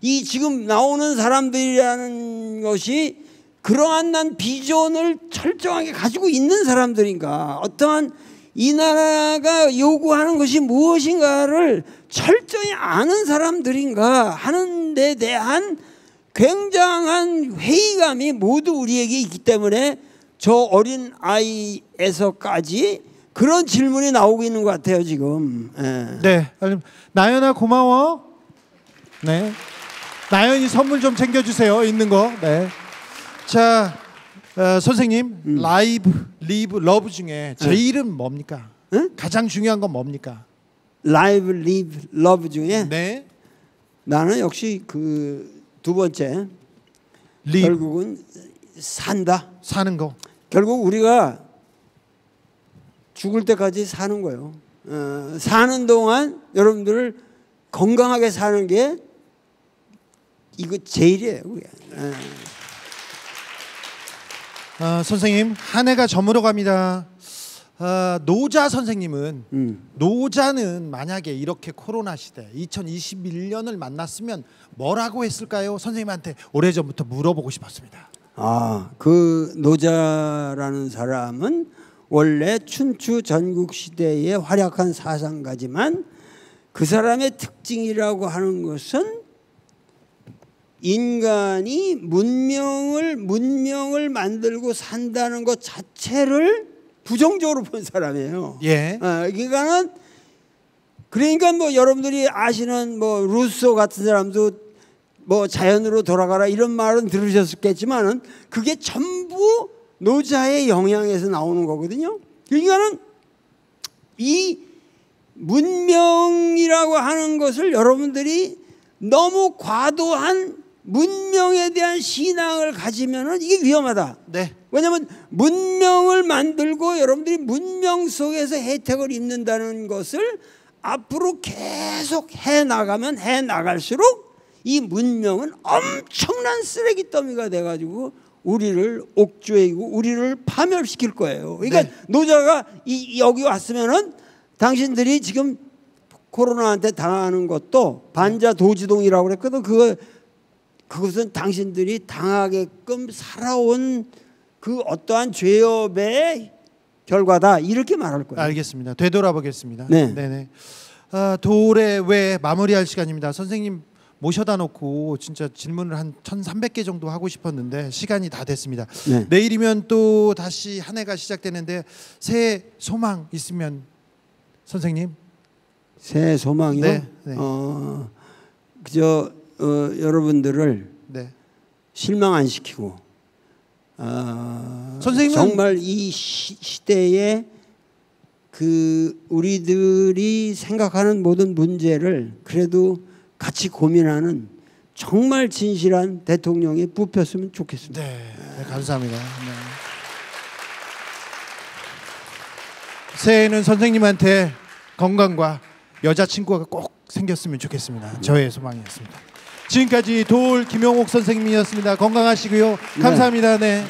이 지금 나오는 사람들이라는 것이 그러한 난 비전을 철저하게 가지고 있는 사람들인가, 어떠한 이 나라가 요구하는 것이 무엇인가를 철저히 아는 사람들인가 하는 데 대한 굉장한 회의감이 모두 우리에게 있기 때문에 저 어린 아이에서까지 그런 질문이 나오고 있는 것 같아요 지금. 네, 나연아 고마워. 네, 나연이 선물 좀 챙겨주세요. 있는 거. 네. 자, 선생님, 라이브, 리브, 러브 중에 제일은 뭡니까? 가장 중요한 건 뭡니까? 라이브, 리브, 러브 중에 네. 나는 역시 그 두 번째 리브. 결국은 산다. 사는 거. 결국 우리가 죽을 때까지 사는 거예요. 사는 동안 여러분들을 건강하게 사는 게 이거 제일이에요. 선생님, 한 해가 저물어 갑니다. 노자 선생님은 노자는 만약에 이렇게 코로나 시대 2021년을 만났으면 뭐라고 했을까요? 선생님한테 오래전부터 물어보고 싶었습니다. 그 노자라는 사람은 원래 춘추 전국시대의 활약한 사상가지만 그 사람의 특징이라고 하는 것은 인간이 문명을 만들고 산다는 것 자체를 부정적으로 본 사람이에요. 예. 그러니까 뭐 여러분들이 아시는 뭐 루소 같은 사람도 뭐 자연으로 돌아가라 이런 말은 들으셨겠지만은 그게 전부 노자의 영향에서 나오는 거거든요. 그러니까는 이 문명이라고 하는 것을 여러분들이 너무 과도한 문명에 대한 신앙을 가지면은 이게 위험하다. 네. 왜냐하면 문명을 만들고 여러분들이 문명 속에서 혜택을 입는다는 것을 앞으로 계속 해나가면 해나갈수록 이 문명은 엄청난 쓰레기 더미가 돼가지고 우리를 옥죄이고 우리를 파멸시킬 거예요. 그러니까 네. 노자가 여기 왔으면은 당신들이 지금 코로나한테 당하는 것도 반자도지동이라고 그랬거든. 그것은 당신들이 당하게끔 살아온 그 어떠한 죄업의 결과다 이렇게 말할 거예요. 알겠습니다. 되돌아보겠습니다. 네. 네네. 도래 왜 마무리할 시간입니다. 선생님 모셔다 놓고 진짜 질문을 한 1,300개 정도 하고 싶었는데 시간이 다 됐습니다. 네. 내일이면 또 다시 한 해가 시작되는데 새해 소망 있으면 선생님. 새해 소망이요? 네. 네. 그저 여러분들을 네. 실망 안 시키고 선생님은 정말 이 시대에 그 우리들이 생각하는 모든 문제를 그래도 같이 고민하는 정말 진실한 대통령이 뽑혔으면 좋겠습니다. 네, 감사합니다. 네. 새해에는 선생님한테 건강과 여자친구가 꼭 생겼으면 좋겠습니다. 저의 소망이었습니다. 지금까지 도올 김용옥 선생님이었습니다. 건강하시고요. 감사합니다. 네.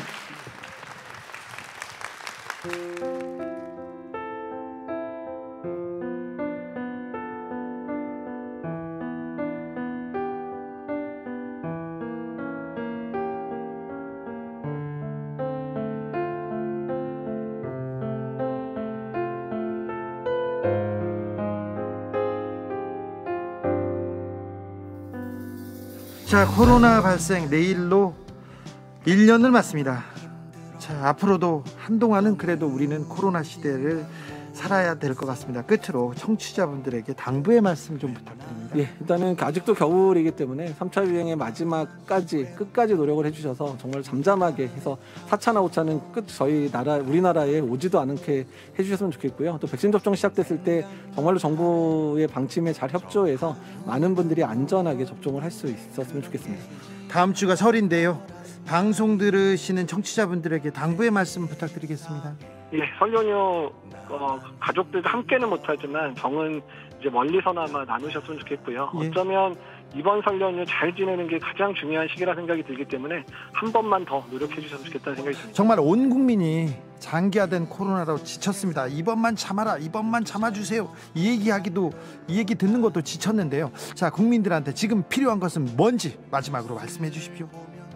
자, 코로나 발생 내일로 1년을 맞습니다. 자, 앞으로도 한동안은 그래도 우리는 코로나 시대를 살아야 될 것 같습니다. 끝으로 청취자분들에게 당부의 말씀 좀 부탁드립니다. 예, 일단은 아직도 겨울이기 때문에 3차 유행의 마지막까지 끝까지 노력을 해주셔서 정말 잠잠하게 해서 4차나 5차는 저희 나라 우리나라에 오지도 않게 해주셨으면 좋겠고요. 또 백신 접종 시작됐을 때 정말로 정부의 방침에 잘 협조해서 많은 분들이 안전하게 접종을 할 수 있었으면 좋겠습니다. 다음 주가 설인데요. 방송 들으시는 청취자분들에게 당부의 말씀 부탁드리겠습니다. 예, 설 연휴 가족들도 함께는 못하지만 정은 이제 멀리서나마 나누셨으면 좋겠고요. 예. 어쩌면 이번 설 연휴 잘 지내는 게 가장 중요한 시기라 생각이 들기 때문에 한 번만 더 노력해 주셨으면 좋겠다는 생각이 듭니다. 정말 온 국민이 장기화된 코로나로 지쳤습니다. 이번만 참아라, 이번만 참아주세요. 이 얘기 듣는 것도 지쳤는데요. 자, 국민들한테 지금 필요한 것은 뭔지 마지막으로 말씀해 주십시오.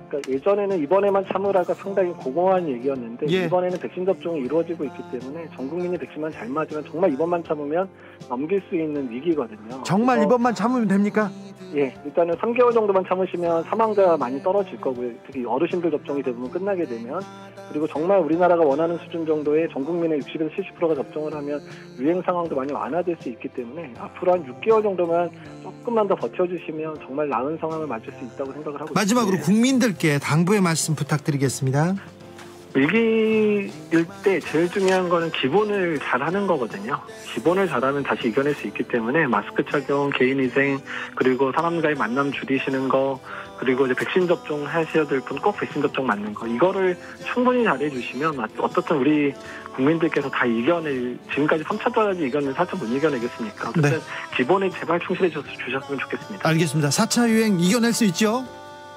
그러니까 예전에는 이번에만 참으라가 상당히 공허한 얘기였는데 예. 이번에는 백신 접종이 이루어지고 있기 때문에 전 국민이 백신만 잘 맞으면 정말 이번만 참으면 넘길 수 있는 위기거든요. 정말 이번만 참으면 됩니까? 예, 일단은 3개월 정도만 참으시면 사망자가 많이 떨어질 거고요. 특히 어르신들 접종이 대부분 끝나게 되면, 그리고 정말 우리나라가 원하는 수준 정도의 전 국민의 60에서 70%가 접종을 하면 유행 상황도 많이 완화될 수 있기 때문에 앞으로 한 6개월 정도만 조금만 더 버텨주시면 정말 나은 상황을 맞을 수 있다고 생각을 하고 마지막으로 있습니다. 국민들께 당부의 말씀 부탁드리겠습니다. 위기일 때 제일 중요한 거는 기본을 잘하는 거거든요. 기본을 잘하면 다시 이겨낼 수 있기 때문에 마스크 착용, 개인위생, 그리고 사람과의 만남 줄이시는 거, 그리고 이제 백신 접종 하셔야 될 분 꼭 백신 접종 맞는 거, 이거를 충분히 잘해주시면 어떻든 우리 국민들께서 다 지금까지 3차까지 이겼는데 4차 못 이겨내겠습니까? 그래서 네. 기본에 제발 충실해 주셨으면 좋겠습니다. 알겠습니다. 4차 유행 이겨낼 수 있죠?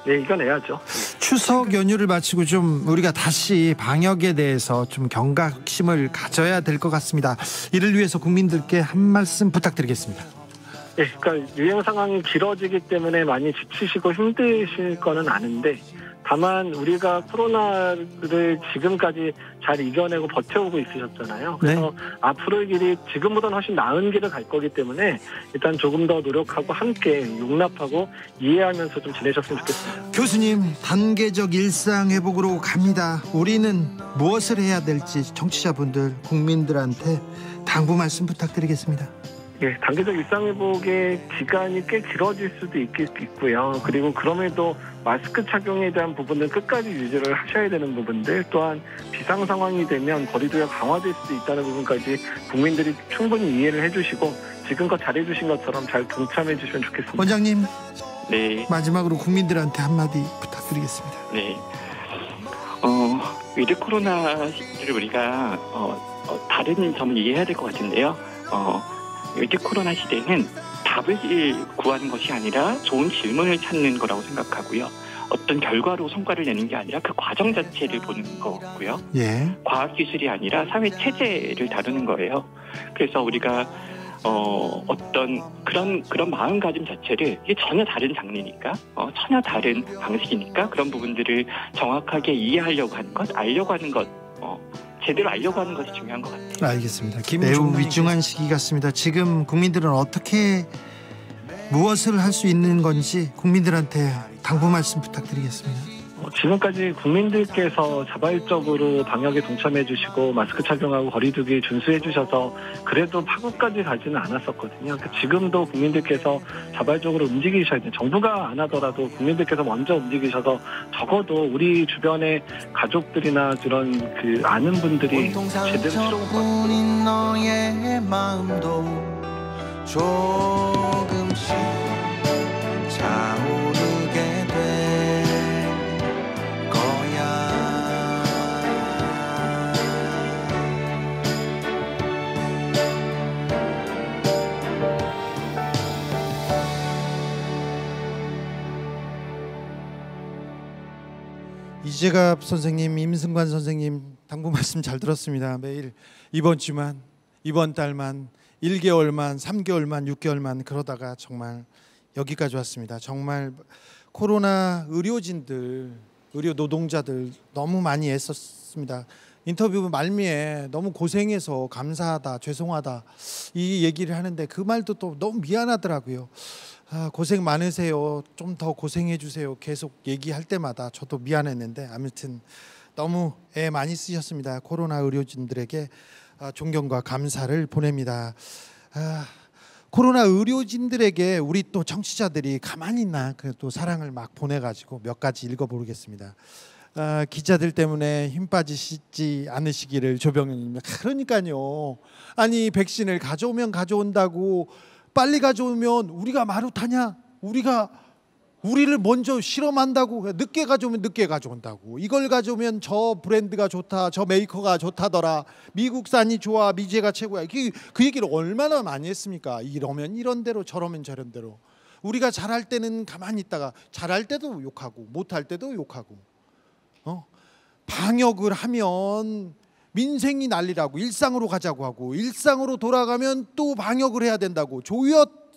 네, 이겨내야죠. 추석 연휴를 마치고 좀 우리가 다시 방역에 대해서 좀 경각심을 가져야 될 것 같습니다. 이를 위해서 국민들께 한 말씀 부탁드리겠습니다. 네, 그러니까 유행 상황이 길어지기 때문에 많이 지치시고 힘드실 거는 아는데, 다만 우리가 코로나를 지금까지 잘 이겨내고 버텨오고 있으셨잖아요. 그래서 네. 앞으로의 길이 지금보다는 훨씬 나은 길을 갈 거기 때문에 일단 조금 더 노력하고 함께 용납하고 이해하면서 좀 지내셨으면 좋겠습니다. 교수님, 단계적 일상 회복으로 갑니다. 우리는 무엇을 해야 될지 청취자분들, 국민들한테 당부 말씀 부탁드리겠습니다. 예, 단계적 일상회복의 기간이 꽤 길어질 수도 있고요. 그리고 그럼에도 마스크 착용에 대한 부분은 끝까지 유지를 하셔야 되는 부분들, 또한 비상 상황이 되면 거리두기가 강화될 수도 있다는 부분까지 국민들이 충분히 이해를 해주시고 지금껏 잘해주신 것처럼 잘 동참해 주시면 좋겠습니다. 원장님, 네. 마지막으로 국민들한테 한마디 부탁드리겠습니다. 네. 위드 코로나를 우리가 다른 점을 이해해야 될 것 같은데요. 위드 코로나 시대는 답을 구하는 것이 아니라 좋은 질문을 찾는 거라고 생각하고요. 어떤 결과로 성과를 내는 게 아니라 그 과정 자체를 보는 거고요. 예. 과학기술이 아니라 사회체제를 다루는 거예요. 그래서 우리가 어떤 그런 마음가짐 자체를 이게 전혀 다른 장르니까 전혀 다른 방식이니까 그런 부분들을 정확하게 이해하려고 하는 것, 알려고 하는 것, 제대로 알려고 하는 것이 중요한 것 같아요. 알겠습니다. 매우 위중한 시기 같습니다. 지금 국민들은 어떻게 무엇을 할 수 있는 건지 국민들한테 당부 말씀 부탁드리겠습니다. 지금까지 국민들께서 자발적으로 방역에 동참해 주시고 마스크 착용하고 거리두기 준수해 주셔서 그래도 파국까지 가지는 않았었거든요. 지금도 국민들께서 자발적으로 움직이셔야 돼요. 정부가 안 하더라도 국민들께서 먼저 움직이셔서 적어도 우리 주변의 가족들이나 그런 아는 분들이 제대로 치료받고 너의 마음도 조금씩 차오르게 될 거야. 이재갑 선생님, 임승관 선생님 당부 말씀 잘 들었습니다. 매일 이번 주만, 이번 달만, 1개월만, 3개월만, 6개월만 그러다가 정말 여기까지 왔습니다. 정말 코로나 의료진들, 의료 노동자들 너무 많이 애썼습니다. 인터뷰 말미에 너무 고생해서 감사하다, 죄송하다 이 얘기를 하는데 그 말도 또 너무 미안하더라고요. 고생 많으세요. 좀 더 고생해 주세요. 계속 얘기할 때마다 저도 미안했는데 아무튼 너무 애 많이 쓰셨습니다. 코로나 의료진들에게 존경과 감사를 보냅니다. 코로나 의료진들에게 우리 또 청취자들이 가만히 있나 또 사랑을 막 보내가지고 몇 가지 읽어보겠습니다. 기자들 때문에 힘 빠지시지 않으시기를 조병님. 그러니까요. 아니 백신을 가져오면 가져온다고 빨리 가져오면 우리가 마루타냐? 우리를 먼저 실험한다고. 늦게 가져오면 늦게 가져온다고. 이걸 가져오면 저 브랜드가 좋다, 저 메이커가 좋다더라, 미국산이 좋아, 미제가 최고야. 그 얘기를 얼마나 많이 했습니까? 이러면 이런 대로, 저러면 저런 대로. 우리가 잘할 때는 가만히 있다가 잘할 때도 욕하고 못할 때도 욕하고. 방역을 하면 민생이 난리라고 일상으로 가자고 하고, 일상으로 돌아가면 또 방역을 해야 된다고.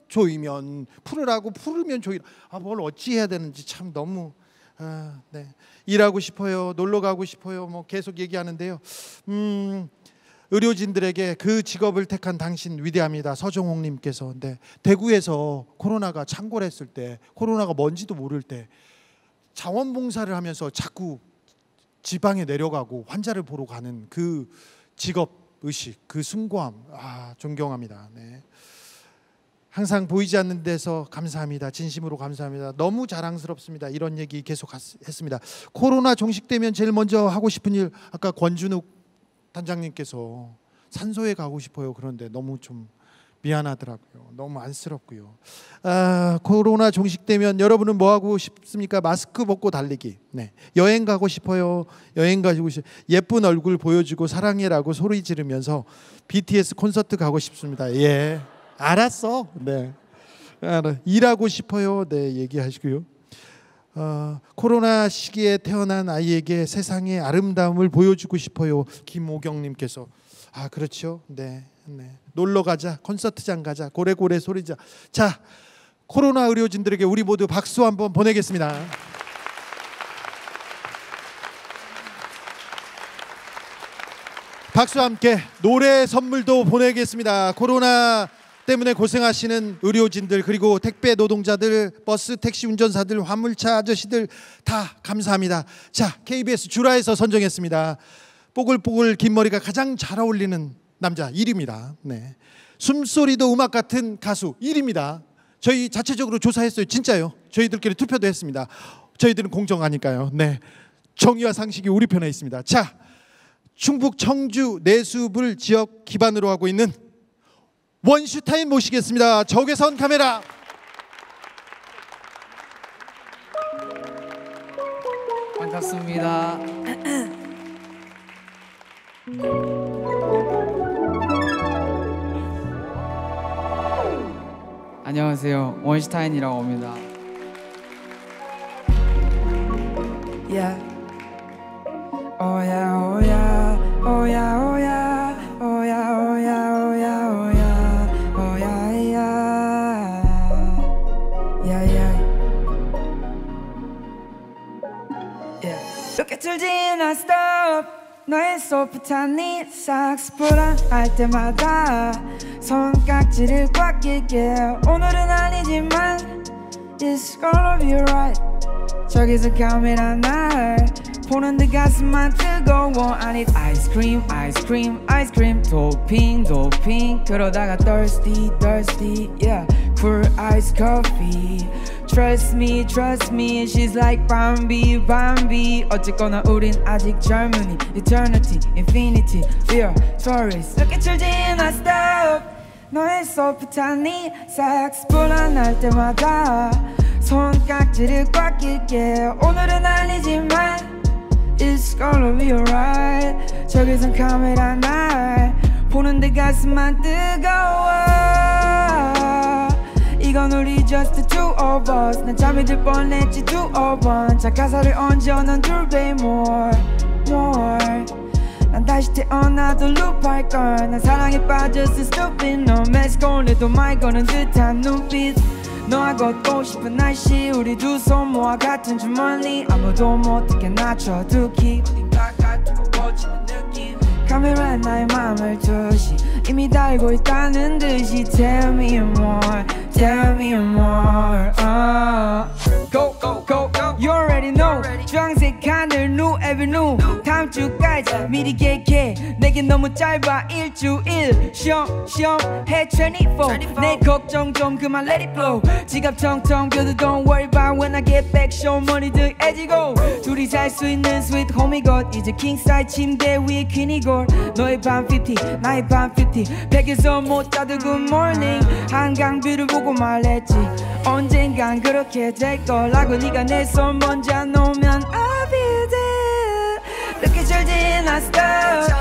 조이면 풀으라고, 풀으면 조이라. 뭘 어찌 해야 되는지 참 너무 네. 일하고 싶어요, 놀러 가고 싶어요, 뭐 계속 얘기하는데요. 의료진들에게 그 직업을 택한 당신 위대합니다. 서정옥님께서. 네. 대구에서 코로나가 창궐했을 때, 코로나가 뭔지도 모를 때 자원봉사를 하면서 자꾸 지방에 내려가고 환자를 보러 가는 그 직업 의식, 그 숭고함, 존경합니다. 네. 항상 보이지 않는 데서 감사합니다. 진심으로 감사합니다. 너무 자랑스럽습니다. 이런 얘기 계속 했습니다. 코로나 종식되면 제일 먼저 하고 싶은 일, 아까 권준욱 단장님께서 산소에 가고 싶어요. 그런데 너무 좀 미안하더라고요. 너무 안쓰럽고요. 코로나 종식되면 여러분은 뭐 하고 싶습니까? 마스크 벗고 달리기. 네. 여행 가고 싶어요. 여행 가고 싶어요. 예쁜 얼굴 보여주고 사랑해라고 소리 지르면서 BTS 콘서트 가고 싶습니다. 예, 알았어. 네, 일하고 싶어요. 네, 얘기하시고요. 코로나 시기에 태어난 아이에게 세상의 아름다움을 보여주고 싶어요. 김오경님께서. 그렇죠. 네. 놀러 가자, 콘서트장 가자, 고래고래 소리자. 자, 코로나 의료진들에게 우리 모두 박수 한번 보내겠습니다. 박수와 함께 노래 선물도 보내겠습니다. 코로나 때문에 고생하시는 의료진들, 그리고 택배 노동자들, 버스 택시 운전사들, 화물차 아저씨들 다 감사합니다. 자, KBS 주라에서 선정했습니다. 뽀글뽀글 긴 머리가 가장 잘 어울리는 남자 1위입니다. 네. 숨소리도 음악 같은 가수 1위입니다. 저희 자체적으로 조사했어요. 진짜요. 저희들끼리 투표도 했습니다. 저희들은 공정하니까요. 네. 정의와 상식이 우리 편에 있습니다. 자, 충북 청주 내수불 지역 기반으로 하고 있는 원슈타인 모시겠습니다. 적외선 카메라. 반갑습니다. 안녕하세요. 원슈타인이라고 합니다. Yeah. Oh yeah, oh yeah, oh yeah, oh yeah, oh yeah, oh yeah, oh yeah, oh yeah, oh yeah, yeah, yeah, yeah. 이렇게 들진 않아 stop. 너의 소프트한 네 삭스보라 할 때마다 손깍지를 꽉 끼게. 오늘은 아니지만 it's gonna be right. 저기서 카메라 날 보는데 가슴만 뜨거워. I need ice cream, ice cream, ice cream. 도핑, 도핑. 그러다가 thirsty, thirsty. Yeah, cool iced coffee. Trust me, she's like Bambi, Bambi. 어쨌거나 우린 아직 젊은이. Eternity, infinity. We are tourists. 이렇게 줄진 않아 stop. 너의 소프트한 네 삭스보라 날 때마다 손깍지를 꽉 낄게. 오늘은 아니지만 it's gonna be alright. 저기선 카메라 날 보는데 가슴만 뜨거워. 이건 우리 just the two of us. 난 잠이 들 뻔했지 2번. 자 가사를 얹어 넌 2배 more, more. 난 다시 태어나도 룹할걸. 난 사랑에 빠졌어 stupid. 너 매스콘에도 말 거는 듯한 눈빛. 너와 걷고 싶은 날씨. 우리 두 손 모아 같은 주머니. 아무도 못하게 낮춰두기. 어딘가 가두고 꽂히는 느낌. 카메라에 나의 맘을 투시. 이미 달고 있다는 듯이 Tell me more, tell me more. Go, go, go, go. You already know. 주황색 하늘 new avenue. 다음 주까지 미리 계획해. 내겐 너무 짧아 일주일. 쉬엄 해 24. 내 걱정 좀 그만 let it flow. 지갑 텅텅 비어도 don't worry about when I get back. show money 득해지고. 둘이 잘 수 있는 sweet homie 것. 이제 king size 침대 위에 퀸이걸. 너의 밤 50 나의 밤 50. 백에서 못 자도 good morning. 한강뷰를 보고 말했지 언젠간 그렇게 될 거라고. 네가 내 손 먼저 놓으면 I'll be there. 이렇게 줄진 않아 stop.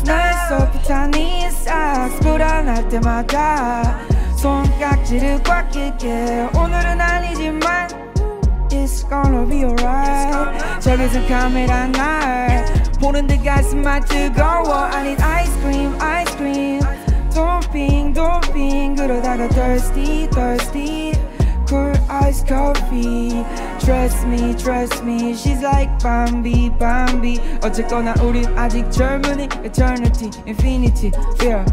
너의 소프트한 네 삭스 불안할 때마다 손깍지를 꽉 낄게. 오늘은 아니지만 it's gonna be alright. 저기서 카메라 날 보는데 가슴만 뜨거워. I need ice cream, ice cream. 도핑, 도핑. 그러다가 thirsty, thirsty. Cool iced coffee. Trust me, she's like Bambi, Bambi. 어쨌거나 우린 아직 젊은이. Eternity, infinity, yeah.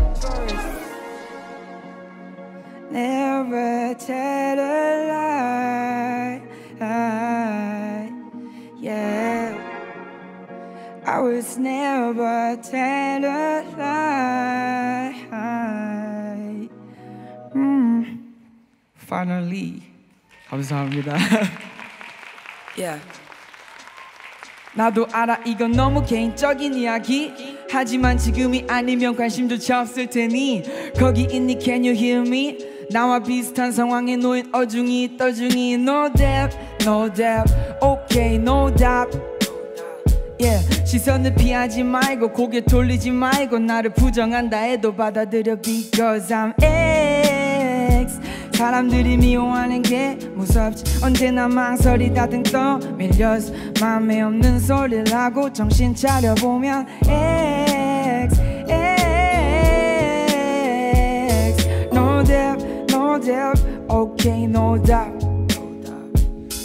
Never tell a lie, yeah. I was never tell a lie. Finally. 감사합니다. Yeah. 나도 알아 이건 너무 개인적인 이야기. 하지만 지금이 아니면 관심조차 없을 테니. 거기 있니 can you hear me? 나와 비슷한 상황에 놓인 어중이 떠중이. No doubt, no doubt. Okay, no doubt. Yeah. 시선을 피하지 말고 고개 돌리지 말고 나를 부정한다 해도 받아들여 because I'm X. 사람들이 미워하는 게 무섭지. 언제나 망설이다 등 떠밀려서 맘에 없는 소리를 하고 정신 차려보면 X, X. No doubt, no doubt. Okay, no doubt.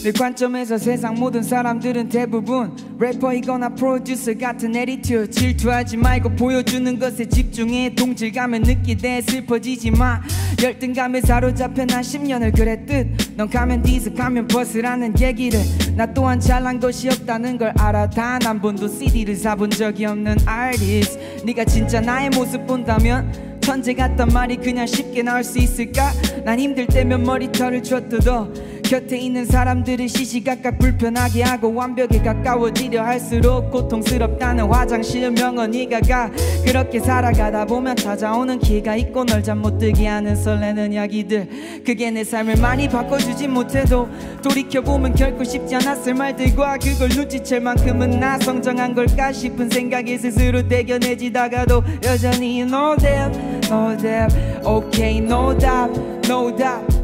내 관점에서 세상 모든 사람들은 대부분 래퍼이거나 프로듀서 같은 에디튜드. 질투하지 말고 보여주는 것에 집중해. 동질감을 느끼되 슬퍼지지 마. 열등감에 사로잡혀 난 10년을 그랬듯. 넌 가면 디스 가면 버스라는 얘기를. 나 또한 잘난 것이 없다는 걸 알아. 단 한 번도 CD를 사본 적이 없는 아티스트. 네가 진짜 나의 모습 본다면 천재 같단 말이 그냥 쉽게 나올 수 있을까? 난 힘들 때면 머리털을 쥐어뜯어. 곁에 있는 사람들을 시시각각 불편하게 하고 완벽에 가까워지려 할수록 고통스럽다는 화장실 명언이가 가. 그렇게 살아가다 보면 찾아오는 기회가 있고 널 잠 못 들게 하는 설레는 이야기들. 그게 내 삶을 많이 바꿔주진 못해도 돌이켜보면 결코 쉽지 않았을 말들과 그걸 눈치챌 만큼은 나 성장한 걸까 싶은 생각에 스스로 대견해지다가도 여전히 no doubt, no doubt, okay no doubt, no doubt.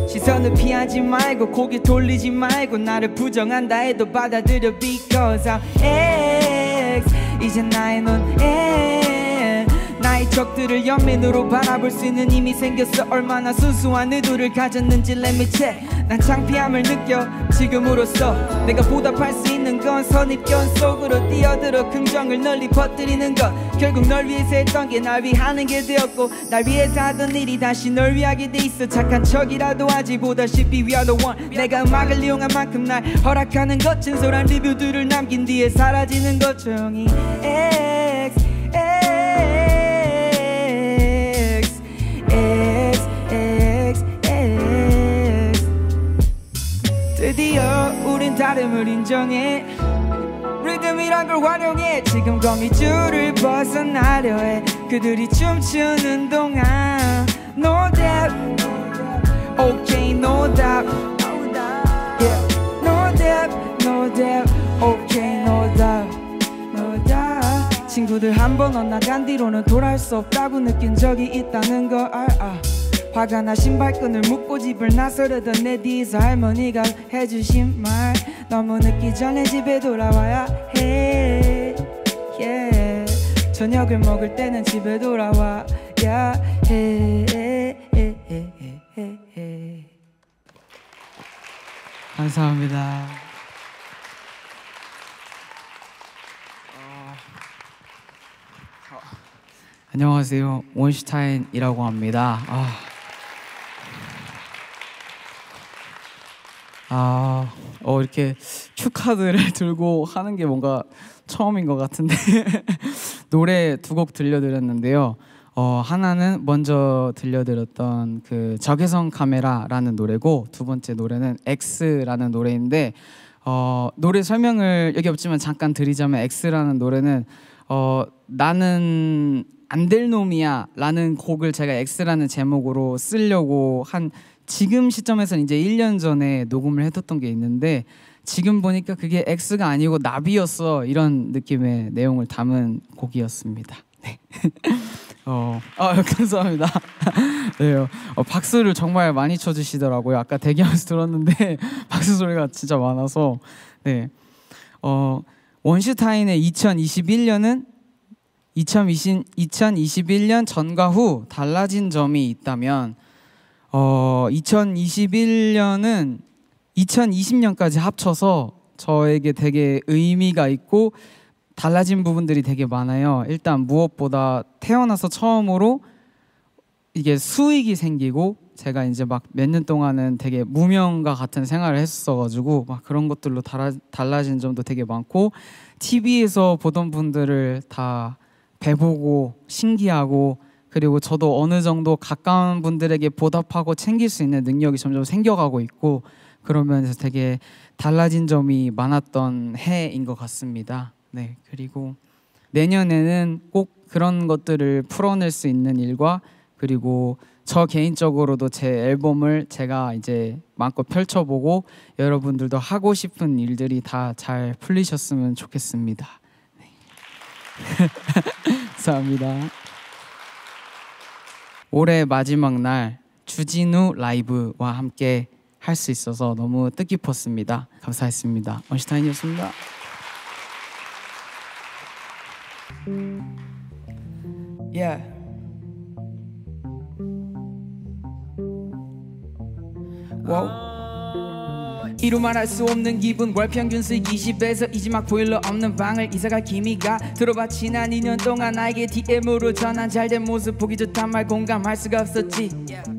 시선을 피하지 말고 고개 돌리지 말고 나를 부정한다 해도 받아들여 because I'm X. 이제 나의 눈 X. 나의 적들을 옆면으로 바라볼 수 있는 힘이 생겼어. 얼마나 순수한 의도를 가졌는지 let me check. 난 창피함을 느껴 지금으로써. 내가 보답할 수 있는 건 선입견 속으로 뛰어들어 긍정을 널리 퍼뜨리는 것. 결국 널 위해서 했던 게 날 위하는 게 되었고 날 위해서 하던 일이 다시 널 위하게 돼 있어. 착한 척이라도 하지 보다시피 we are the one. 내가 음악을 이용한 만큼 날 허락하는 것. 진솔한 리뷰들을 남긴 뒤에 사라지는 것. 조용히 X 드디어 우린 다름을 인정해. 리듬이란 걸 활용해. 지금 거미줄을 벗어나려 해. 그들이 춤추는 동안 No doubt, okay no doubt, yeah. No doubt, no doubt, okay no doubt, no doubt. 친구들 한 번 엇나간 뒤로는 돌아올 수 없다고 느낀 적이 있다는 걸 알아. 화가 나 신발끈을 묶고 집을 나서려던 내 뒤에서 할머니가 해주신 말. 너무 늦기 전에 집에 돌아와야 해, yeah. 저녁을 먹을 때는 집에 돌아와야 해. 감사합니다. 안녕하세요. 원슈타인이라고 합니다. 이렇게 큐카드를 들고 하는 게 뭔가 처음인 것 같은데 노래 두 곡 들려드렸는데요. 하나는 먼저 들려드렸던 그 적외선 카메라라는 노래고, 두 번째 노래는 X라는 노래인데 노래 설명을 여기 없지만 잠깐 드리자면 X라는 노래는 나는 안 될 놈이야 라는 곡을 제가 X라는 제목으로 쓰려고 한 지금 시점에서는 이제 1년 전에 녹음을 해뒀던 게 있는데, 지금 보니까 그게 X가 아니고 나비였어, 이런 느낌의 내용을 담은 곡이었습니다. 네. 감사합니다. 네, 박수를 정말 많이 쳐주시더라고요. 아까 대기하면서 들었는데 박수 소리가 진짜 많아서. 네, 원슈타인의 2021년은 2021년 전과 후 달라진 점이 있다면 2021년은 2020년까지 합쳐서 저에게 되게 의미가 있고 달라진 부분들이 되게 많아요. 일단 무엇보다 태어나서 처음으로 이게 수익이 생기고, 제가 이제 막 몇 년 동안은 되게 무명과 같은 생활을 했었어가지고 막 그런 것들로 달라진 점도 되게 많고, TV에서 보던 분들을 다 뵈보고 신기하고, 그리고 저도 어느 정도 가까운 분들에게 보답하고 챙길 수 있는 능력이 점점 생겨가고 있고, 그러면서 되게 달라진 점이 많았던 해인 것 같습니다. 네, 그리고 내년에는 꼭 그런 것들을 풀어낼 수 있는 일과, 그리고 저 개인적으로도 제 앨범을 제가 이제 마음껏 펼쳐보고 여러분들도 하고 싶은 일들이 다 잘 풀리셨으면 좋겠습니다. 네. 감사합니다. 올해 마지막 날 주진우 라이브와 함께 할 수 있어서 너무 뜻깊었습니다. 감사했습니다. 원슈타인이었습니다. Yeah. Whoa. 이루 말할 수 없는 기분 월 평균 수익 20에서 이지막 보일러 없는 방을 이사갈 기미가 들어봐 지난 2년 동안 나에게 DM으로 전한 잘된 모습 보기 좋단 말 공감할 수가 없었지.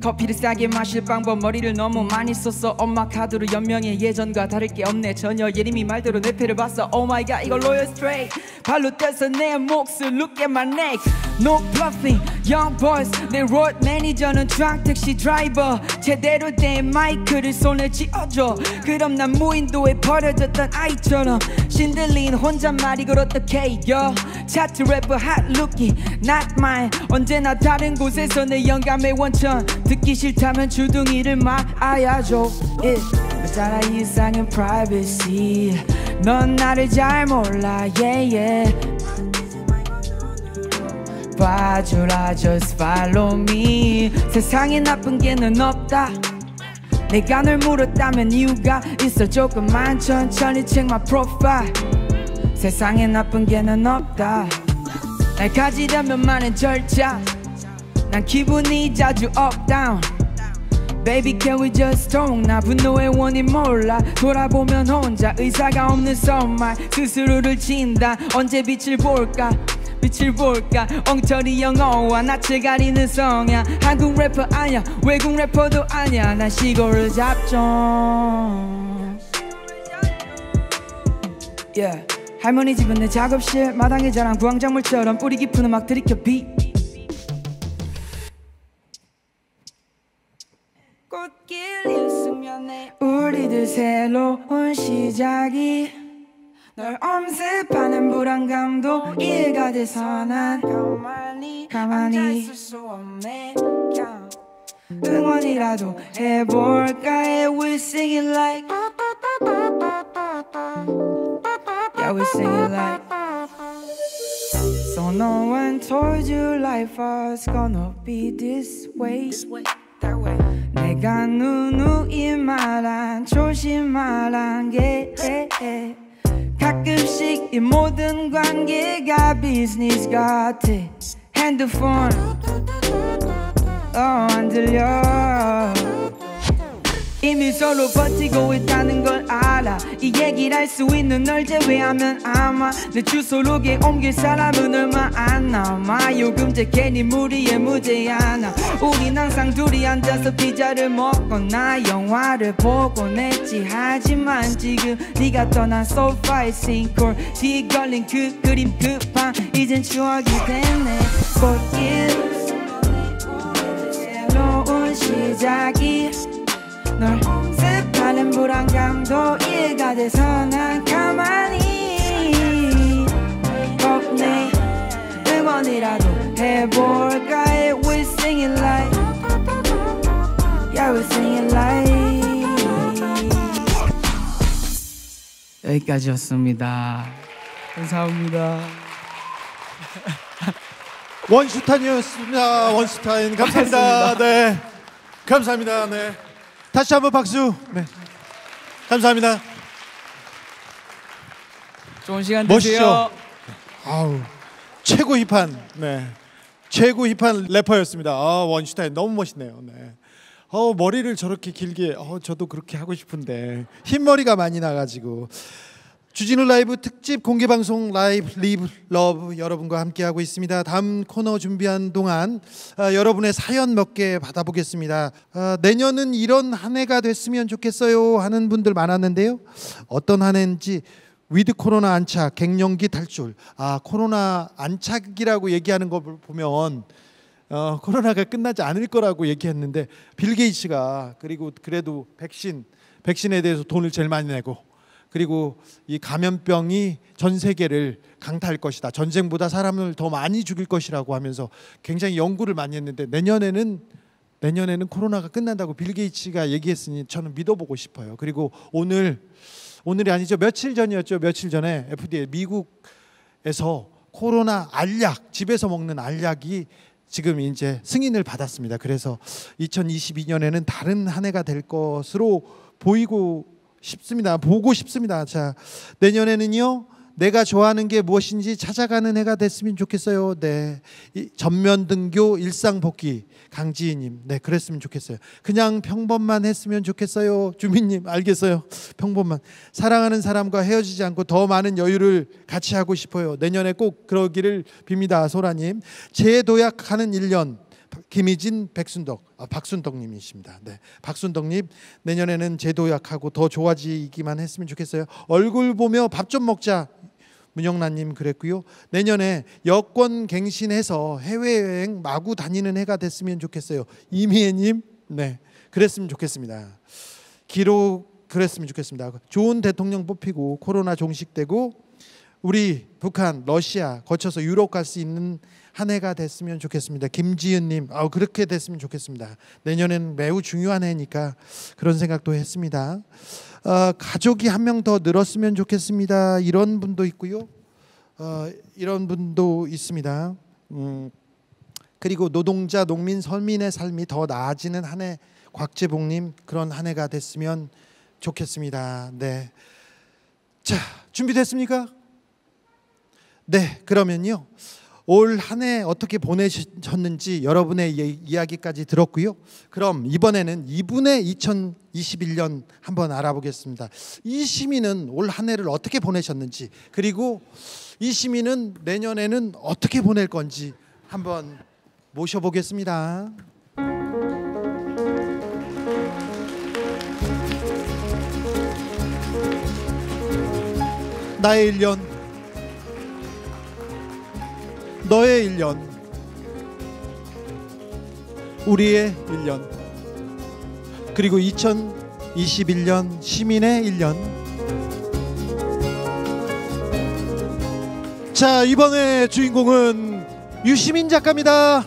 커피를 싸게 마실 방법 머리를 너무 많이 썼어. 엄마 카드로 연명해 예전과 다를 게 없네 전혀. 예림이 말대로 내 패를 봤어. Oh my god 이거 로열 스트레이트 발로 떼서 내 몫을 look at my neck. No bluffing young boys 내 road 매니저는 트럭 택시 드라이버 제대로 된 마이크를 손에 쥐어줘. 그럼 난 무인도에 버려졌던 아이처럼 신들린 혼잣말 이걸 어떻게 이겨. 차트 래퍼 핫 루키 not mine. 언제나 다른 곳에서 내 영감의 원천 듣기 싫다면 주둥이를 막아야죠. 그잖아 이상은 privacy 넌 나를 잘 몰라 yeah yeah. 봐주라 just follow me. 세상에 나쁜 게 넌 없다. 내가 널 물었다면 이유가 있어. 조금만 천천히 check my profile. 세상에 나쁜 게 넌 없다. 날 가지려면 많은 절차. 난 기분이 자주 up down. Baby can we just talk. 나 분노의 원인 몰라. 돌아보면 혼자 의사가 없는 선말 스스로를 친다. 언제 빛을 볼까 빛을 볼까. 엉터리 영어와 낯을 가리는 성향. 한국 래퍼 아니야 외국 래퍼도 아니야. 난 시골을 잡종. yeah. 할머니 집은 내 작업실 마당에 자란 구황작물처럼 뿌리 깊은 음악 들이켜 비. 꽃길 일수면에 우리들 새로운 시작이. 널 엄습하는 불안감도 이해가 돼서 난 가만히 있을 수 없네. 응원이라도 해볼까 해. We sing it like yeah we sing it like. So no one told you life was gonna be this way that way. 내가 누누이 말한 조심하란 게 가끔씩 이 모든 관계가 비즈니스 같아. 핸드폰 안 들려. 이미 서로 버티고 있다는 걸 알아. 이 얘기를 할 수 있는 널 제외하면 아마 내 주소록에 옮길 사람은 얼마 안 남아. 요금제 괜히 무리에 무죄 않아. 우린 항상 둘이 앉아서 피자를 먹거나 영화를 보곤 했지. 하지만 지금 네가 떠난 소파에 싱크홀 뒤에 걸린 그 그림 그 방 이젠 추억이 됐네. 꽃길 새로운 시작이. 널 습하는 불안감도 이해가 돼서 난 가만히 없네. 응원이라도 해볼까 해. We sing it like yeah we sing it like. 여기까지였습니다. 감사합니다. 원슈타인이었습니다. 원슈타인 감사합니다. 네, 감사합니다. 네, 다시 한번 박수. 네, 감사합니다. 좋은 시간 되세요. 멋있죠? 아우, 최고 힙한, 네, 최고 힙한 래퍼였습니다. 원슈타인 너무 멋있네요. 네. 머리를 저렇게 길게, 저도 그렇게 하고 싶은데 흰머리가 많이 나가지고. 주진우 라이브 특집 공개 방송 라이브 리브 러브 여러분과 함께 하고 있습니다. 다음 코너 준비한 동안 여러분의 사연 몇 개 받아보겠습니다. 내년은 이런 한 해가 됐으면 좋겠어요 하는 분들 많았는데요. 어떤 한 해인지 위드 코로나 안착, 갱년기 탈출. 코로나 안착이라고 얘기하는 거 보면 코로나가 끝나지 않을 거라고 얘기했는데 빌 게이츠가 그래도 백신에 대해서 돈을 제일 많이 내고, 그리고 이 감염병이 전 세계를 강타할 것이다, 전쟁보다 사람을 더 많이 죽일 것이라고 하면서 굉장히 연구를 많이 했는데 내년에는 코로나가 끝난다고 빌 게이츠가 얘기했으니 저는 믿어보고 싶어요. 그리고 오늘이 아니죠, 며칠 전이었죠. 며칠 전에 FDA 미국에서 코로나 알약, 집에서 먹는 알약이 지금 이제 승인을 받았습니다. 그래서 2022년에는 다른 한 해가 될 것으로 보고 싶습니다. 자, 내년에는요, 내가 좋아하는 게 무엇인지 찾아가는 해가 됐으면 좋겠어요. 네, 전면 등교 일상 복귀 강지희님, 네, 그랬으면 좋겠어요. 그냥 평범만 했으면 좋겠어요. 주민님, 알겠어요. 평범만. 사랑하는 사람과 헤어지지 않고 더 많은 여유를 같이 하고 싶어요. 내년에 꼭 그러기를 빕니다. 소라님. 재도약하는 1년. 김희진, 박순덕님이십니다. 네, 박순덕님, 내년에는 재도약하고 더 좋아지기만 했으면 좋겠어요. 얼굴 보며 밥 좀 먹자. 문영란님 그랬고요. 내년에 여권 갱신해서 해외여행 마구 다니는 해가 됐으면 좋겠어요. 이미애님, 네, 그랬으면 좋겠습니다. 기록 그랬으면 좋겠습니다. 좋은 대통령 뽑히고 코로나 종식되고 우리 북한, 러시아 거쳐서 유럽 갈 수 있는 한 해가 됐으면 좋겠습니다. 김지은님, 그렇게 됐으면 좋겠습니다. 내년에는 매우 중요한 해니까 그런 생각도 했습니다. 가족이 한 명 더 늘었으면 좋겠습니다. 이런 분도 있고요. 이런 분도 있습니다. 그리고 노동자, 농민, 서민의 삶이 더 나아지는 한 해. 곽재봉님, 그런 한 해가 됐으면 좋겠습니다. 네, 자, 준비됐습니까? 네, 그러면요. 올 한 해 어떻게 보내셨는지 여러분의 이야기까지 들었고요. 그럼 이번에는 이분의 2021년 한번 알아보겠습니다. 이 시민은 올 한 해를 어떻게 보내셨는지, 그리고 이 시민은 내년에는 어떻게 보낼 건지 한번 모셔보겠습니다. 나의 1년, 너의 1년, 우리의 1년, 그리고 2021년 시민의 1년. 자, 이번에 주인공은 유시민 작가입니다.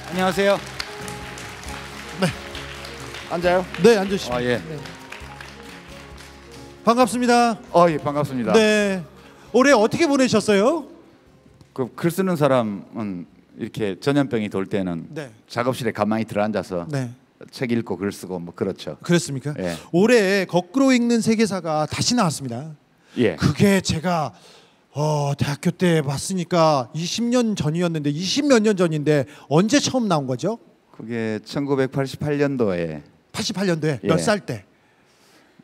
안녕하세요. 네. 앉아요? 네, 앉으시죠. 예. 네. 반갑습니다. 예, 반갑습니다. 네. 올해 어떻게 보내셨어요? 그 글 쓰는 사람은 이렇게 전염병이 돌 때는 네. 작업실에 가만히 들어앉아서 네. 책 읽고 글 쓰고 뭐 그렇죠. 그렇습니까? 예. 올해 거꾸로 읽는 세계사가 다시 나왔습니다. 예. 그게 제가 대학교 때 봤으니까 20년 전이었는데 20몇 년 전인데 언제 처음 나온 거죠? 그게 1988년도에 88년도에 예. 몇 살 때?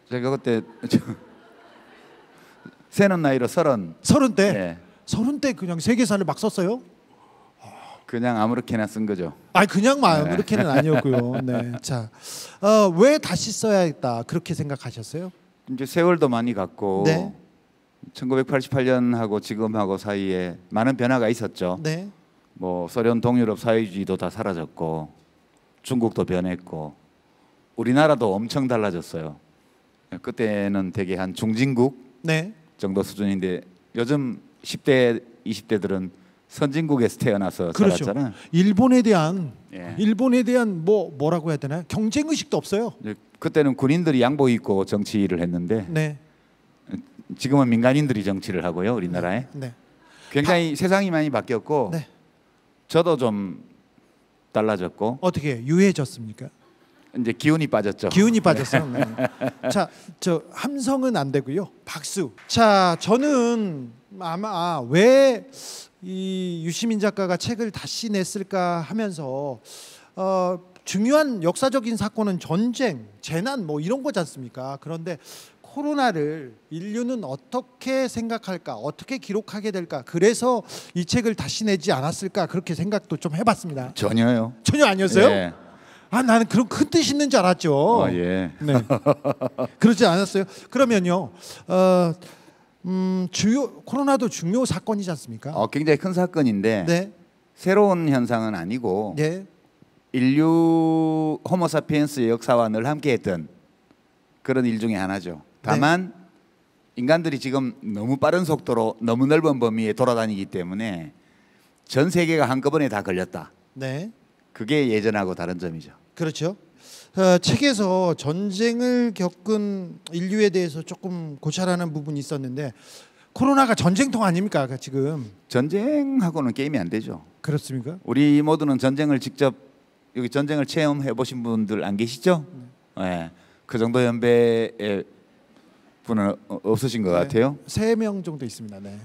제가 그때 새는 나이로 30 때? 예. 30때 그냥 세계사를 막 썼어요? 그냥 아무렇게나 쓴 거죠. 그냥 아무렇게는 아니었고요. 네. 자, 왜 다시 써야겠다 그렇게 생각하셨어요? 이제 세월도 많이 갔고 네. 1988년하고 지금하고 사이에 많은 변화가 있었죠. 네. 뭐 소련 동유럽 사회주의도 다 사라졌고 중국도 변했고 우리나라도 엄청 달라졌어요. 그때는 되게 한 중진국 네. 정도 수준인데 요즘 10대, 20대들은 선진국에서 태어나서 그렇죠. 자랐잖아요. 일본에 대한 예. 뭐라고 해야 되나요? 경쟁 의식도 없어요. 그때는 군인들이 양복 입고 정치를 했는데 네. 지금은 민간인들이 정치를 하고요, 우리나라에. 네. 굉장히 세상이 많이 바뀌었고 네. 저도 좀 달라졌고. 어떻게 유해졌습니까? 이제 기운이 빠졌죠. 기운이 빠졌어요. 네. 자, 저 함성은 안 되고요. 박수. 자, 저는 아마 왜 이 유시민 작가가 책을 다시 냈을까 하면서 중요한 역사적인 사건은 전쟁, 재난 뭐 이런 거지 않습니까? 그런데 코로나를 인류는 어떻게 생각할까, 어떻게 기록하게 될까, 그래서 이 책을 다시 내지 않았을까 그렇게 생각도 좀 해봤습니다. 전혀요. 전혀 아니었어요? 네. 나는 그런 큰 뜻 있는 줄 알았죠. 예. 네. 그러지 않았어요. 그러면요, 코로나도 중요 사건이지 않습니까? 굉장히 큰 사건인데 네. 새로운 현상은 아니고 네. 인류 호모사피엔스의 역사와 늘 함께했던 그런 일 중에 하나죠. 다만 인간들이 지금 너무 빠른 속도로 너무 넓은 범위에 돌아다니기 때문에 전 세계가 한꺼번에 다 걸렸다. 네. 그게 예전하고 다른 점이죠. 그렇죠. 책에서 전쟁을 겪은 인류에 대해서 조금 고찰하는 부분이 있었는데 코로나가 전쟁통 아닙니까 지금? 전쟁하고는 게임이 안 되죠. 그렇습니까? 우리 모두는 전쟁을 직접 여기 전쟁을 체험해 보신 분들 안 계시죠? 네. 그 정도 연배의 분은 없으신 것 같아요. 3명 정도 있습니다. 네.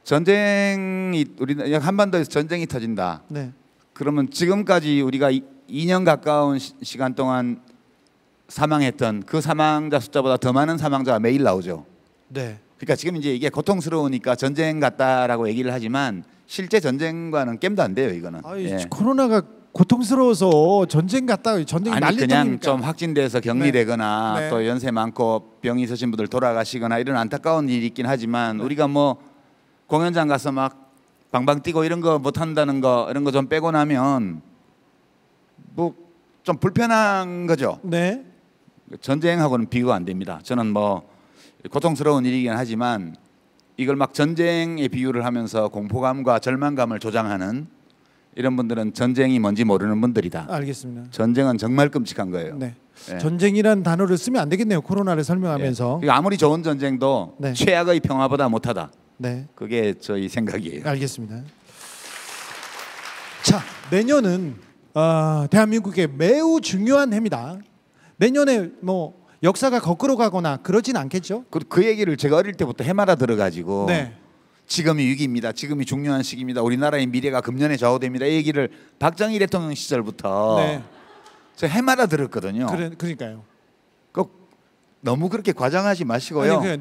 전쟁이 우리 한반도에서 전쟁이 터진다. 네. 그러면 지금까지 우리가 2년 가까운 시간 동안 사망했던 그 사망자 숫자보다 더 많은 사망자가 매일 나오죠. 네. 그러니까 지금 이제 이게 고통스러우니까 전쟁 같다라고 얘기를 하지만 실제 전쟁과는 깸도 안 돼요, 이거는. 예. 코로나가 고통스러워서 전쟁 같다. 전쟁이 아니 난리 그냥 납니까? 좀 확진돼서 격리되거나 네. 네. 또 연세 많고 병이 있으신 분들 돌아가시거나 이런 안타까운 일이 있긴 하지만 우리가 뭐 공연장 가서 막 방방 뛰고 이런 거 못 한다는 거 이런 거 좀 빼고 나면 뭐 좀 불편한 거죠. 네. 전쟁하고는 비교가 안 됩니다. 저는 뭐 고통스러운 일이긴 하지만 이걸 막 전쟁에 비유를 하면서 공포감과 절망감을 조장하는 이런 분들은 전쟁이 뭔지 모르는 분들이다. 알겠습니다. 전쟁은 정말 끔찍한 거예요. 네. 예. 전쟁이라는 단어를 쓰면 안 되겠네요. 코로나를 설명하면서. 예. 아무리 좋은 전쟁도 네. 최악의 평화보다 못하다. 네. 그게 저희 생각이에요. 알겠습니다. 자, 내년은 대한민국의 매우 중요한 해입니다. 내년에 뭐 역사가 거꾸로 가거나 그러진 않겠죠? 그 얘기를 제가 어릴 때부터 해마다 들어가지고 네. 지금이 위기입니다. 지금이 중요한 시기입니다. 우리나라의 미래가 금년에 좌우됩니다. 이 얘기를 박정희 대통령 시절부터 네. 제가 해마다 들었거든요. 그러니까요. 꼭 너무 그렇게 과장하지 마시고요. 아니,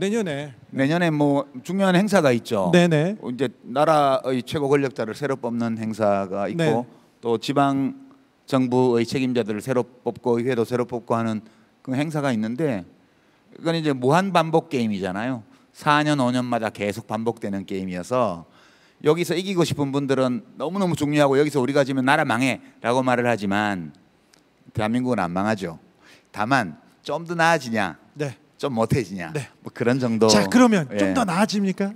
내년에 뭐 중요한 행사가 있죠. 네네. 이제 나라의 최고 권력자를 새로 뽑는 행사가 있고 네. 또 지방 정부의 책임자들을 새로 뽑고 의회도 새로 뽑고 하는 그 행사가 있는데 이건 이제 무한 반복 게임이잖아요. 4년 5년마다 계속 반복되는 게임이어서 여기서 이기고 싶은 분들은 너무너무 중요하고 여기서 우리가 지면 나라 망해라고 말을 하지만 대한민국은 안 망하죠. 다만 좀 더 나아지냐, 네. 좀 못해지냐, 뭐 그런 정도. 자, 그러면 예. 좀 더 나아집니까?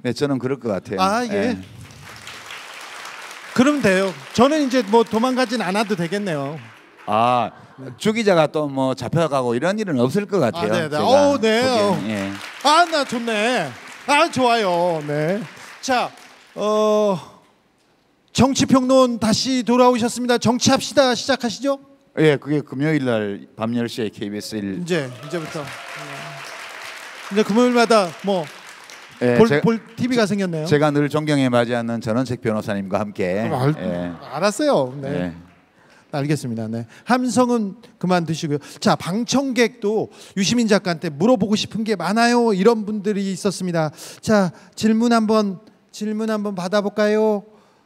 네, 저는 그럴 것 같아요. 아, 예. 그럼 돼요. 저는 이제 뭐 도망가진 않아도 되겠네요. 아, 주기자가 또 뭐 잡혀가고 이런 일은 없을 것 같아요. 네. 제가 네. 보기에는. 예. 나 좋네. 좋아요. 네. 자, 정치평론 다시 돌아오셨습니다. 정치합시다 시작하시죠. 예, 그게 금요일 날 밤 10시에 KBS 1 이제부터 이제 금요일마다 뭐 예, 볼 TV가 생겼네요. 제가 늘 존경에 맞이하는 전원책 변호사님과 함께 알았어요. 네. 예. 알겠습니다. 네. 함성은 그만 두시고요. 자, 방청객도 유시민 작가한테 물어보고 싶은 게 많아요. 이런 분들이 있었습니다. 자, 질문 한번 받아볼까요?